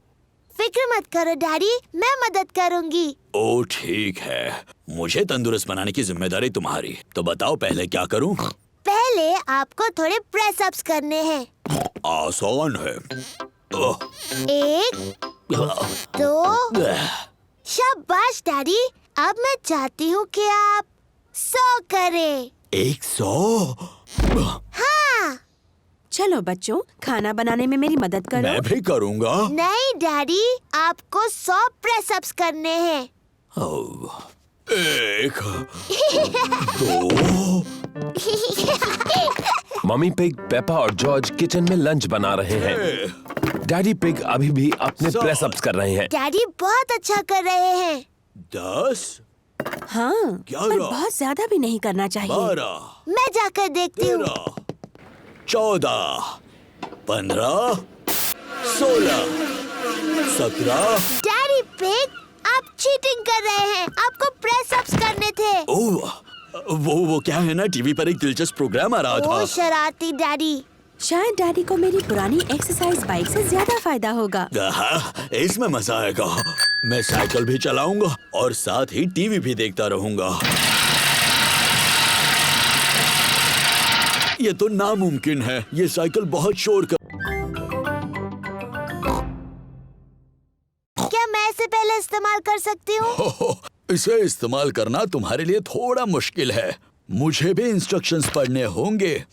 फिक्र मत करो डैडी, मैं मदद करूँगी। ओह ठीक है, मुझे तंदुरुस्त बनाने की जिम्मेदारी तुम्हारी। तो बताओ पहले क्या करूँ? पहले आपको थोड़े प्रेस अप्स करने हैं। आसान है। 1, 2, शाबाश डैडी। अब मैं चाहती हूँ कि आप 100 करें। 100? हाँ। चलो बच्चों, खाना बनाने में मेरी मदद करो। मैं भी करूँगा। नहीं डैडी, आपको 100 प्रेस अप्स करने हैं। 1, 2। मम्मी पिग, पेपा और जॉर्ज किचन में लंच बना रहे हैं। डैडी पिग अभी भी अपने प्रेस अप्स कर रहे हैं। डैडी बहुत अच्छा कर रहे हैं। 10। हाँ, 11, पर बहुत ज्यादा भी नहीं करना चाहिए। 12, मैं जाकर देखती हूँ। 13, 14, 15, 16, 17। डैडी पिग, आप चीटिंग कर रहे हैं। आपको प्रेस अप्स करने थे। ओह, वो क्या है ना, टीवी पर एक दिलचस्प प्रोग्राम आ रहा था। ओह शरारती डैडी। शायद डैडी को मेरी पुरानी एक्सरसाइज बाइक से ज्यादा फायदा होगा। इसमें मजा आएगा। मैं साइकिल भी चलाऊंगा और साथ ही टीवी भी देखता रहूंगा। ये तो नामुमकिन है। ये साइकिल बहुत शोर कर। क्या मैं इसे पहले इस्तेमाल कर सकती हूँ? इसे इस्तेमाल करना तुम्हारे लिए थोड़ा मुश्किल है। मुझे भी इंस्ट्रक्शंस पढ़ने होंगे।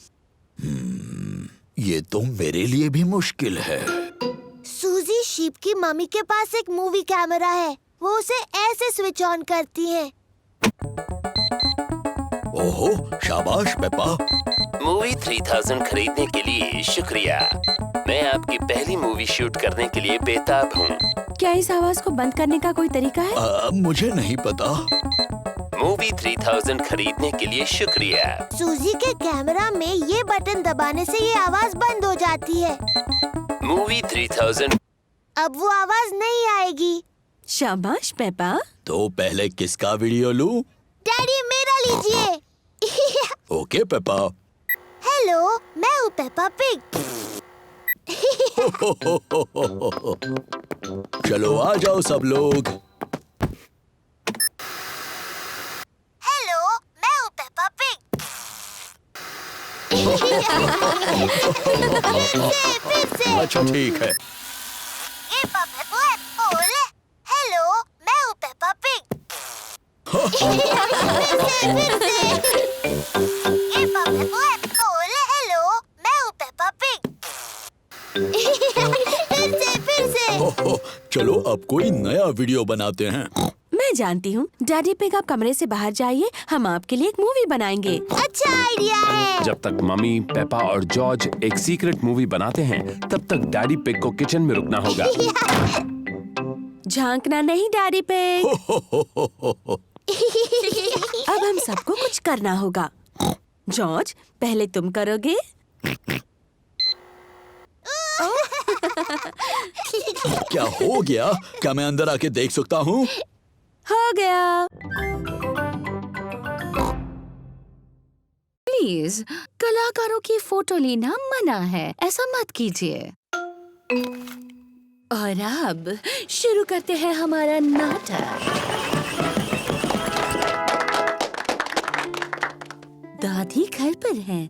ये तो मेरे लिए भी मुश्किल है। सूजी शीप की मम्मी के पास एक मूवी कैमरा है। वो उसे ऐसे स्विच ऑन करती है। ओहो, शाबाश पेप्पा। मूवी 3000 खरीदने के लिए शुक्रिया। मैं आपकी पहली मूवी शूट करने के लिए बेताब हूँ। क्या इस आवाज को बंद करने का कोई तरीका है? मुझे नहीं पता। मूवी 3000 खरीदने के लिए शुक्रिया। सूजी के कैमरा में ये बटन दबाने से ये आवाज बंद हो जाती है। मूवी 3000। अब वो आवाज नहीं आएगी। शाबाश पेपा। तो पहले किसका वीडियो लूं? डैडी मेरा लीजिए। Okay Peppa. हेलो, मैं हूँ पेप्पा पिग। चलो आ जाओ सब लोग। हेलो, मैं हूँ पेप्पा पिग। फिर से। अच्छा ठीक है। हेलो, मैं हूँ पेप्पा पिग। हेलो, मैं हूँ पेप्पा पिग। फिर से। चलो अब कोई नया वीडियो बनाते हैं। मैं जानती हूँ। डैडी पिग, आप कमरे से बाहर जाइए, हम आपके लिए एक मूवी बनाएंगे। अच्छा आइडिया है। जब तक मम्मी, पेपा और जॉर्ज एक सीक्रेट मूवी बनाते हैं, तब तक डैडी पिग को किचन में रुकना होगा। झांकना नहीं डैडी पिग। अब हम सबको कुछ करना होगा। जॉर्ज, पहले तुम करोगे? क्या हो गया? क्या मैं अंदर आके देख सकता हूँ? हो गया। प्लीज, कलाकारों की फोटो लेना मना है, ऐसा मत कीजिए। और अब शुरू करते हैं हमारा नाटक। दादी घर पर हैं,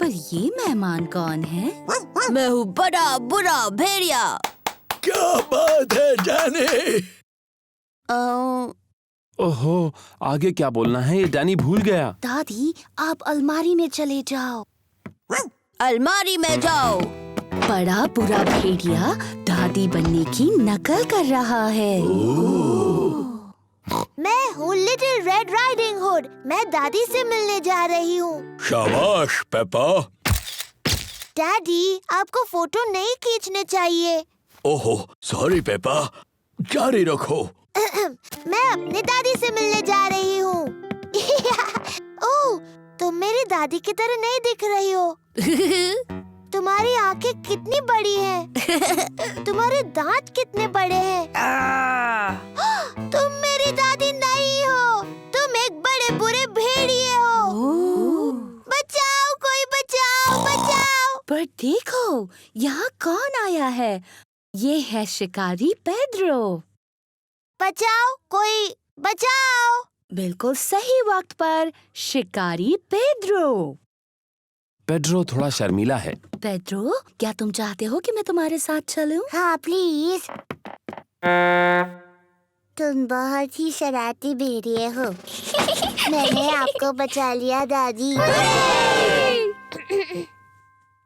पर ये मेहमान कौन है? मैं हूँ बड़ा बुरा भेड़िया। क्या बात है डैनी? ओहो, आगे क्या बोलना है ये डैनी भूल गया। दादी, आप अलमारी में चले जाओ। अलमारी में जाओ। बड़ा बुरा भेड़िया दादी बनने की नकल कर रहा है। मैं हूँ लिटिल रेड राइडिंग हुड। मैं दादी से मिलने जा रही हूँ। शाबाश पेपा। डैडी, आपको फोटो नहीं खींचने चाहिए। ओहो, सॉरी पेपा, जारी रखो। मैं अपनी दादी से मिलने जा रही हूँ। ओह, तुम मेरी दादी की तरह नहीं दिख रही हो। तुम्हारी आंखें कितनी बड़ी हैं। तुम्हारे दांत कितने बड़े हैं। तुम मेरी दादी नहीं हो, तुम एक बड़े बुरे भेड़िए हो। बचाओ, कोई बचाओ, बचाओ। पर देखो, यहाँ कौन आया है? ये है शिकारी पेड्रो। बचाओ, कोई बचाओ। बिल्कुल सही वक्त पर शिकारी पेड्रो। पेड्रो थोड़ा शर्मीला है। पेड्रो, क्या तुम चाहते हो कि मैं तुम्हारे साथ चलूं? हाँ प्लीज। तुम बहुत ही शरारती भेड़िए हो। मैंने आपको बचा लिया दादी।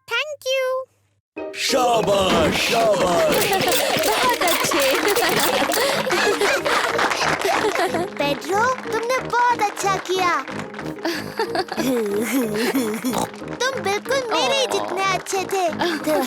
Thank you. शाबाश शाबाश। बहुत अच्छे। पेड्रो, तुमने बहुत अच्छा किया। तुम बिल्कुल मेरे जितने अच्छे थे। Thank you.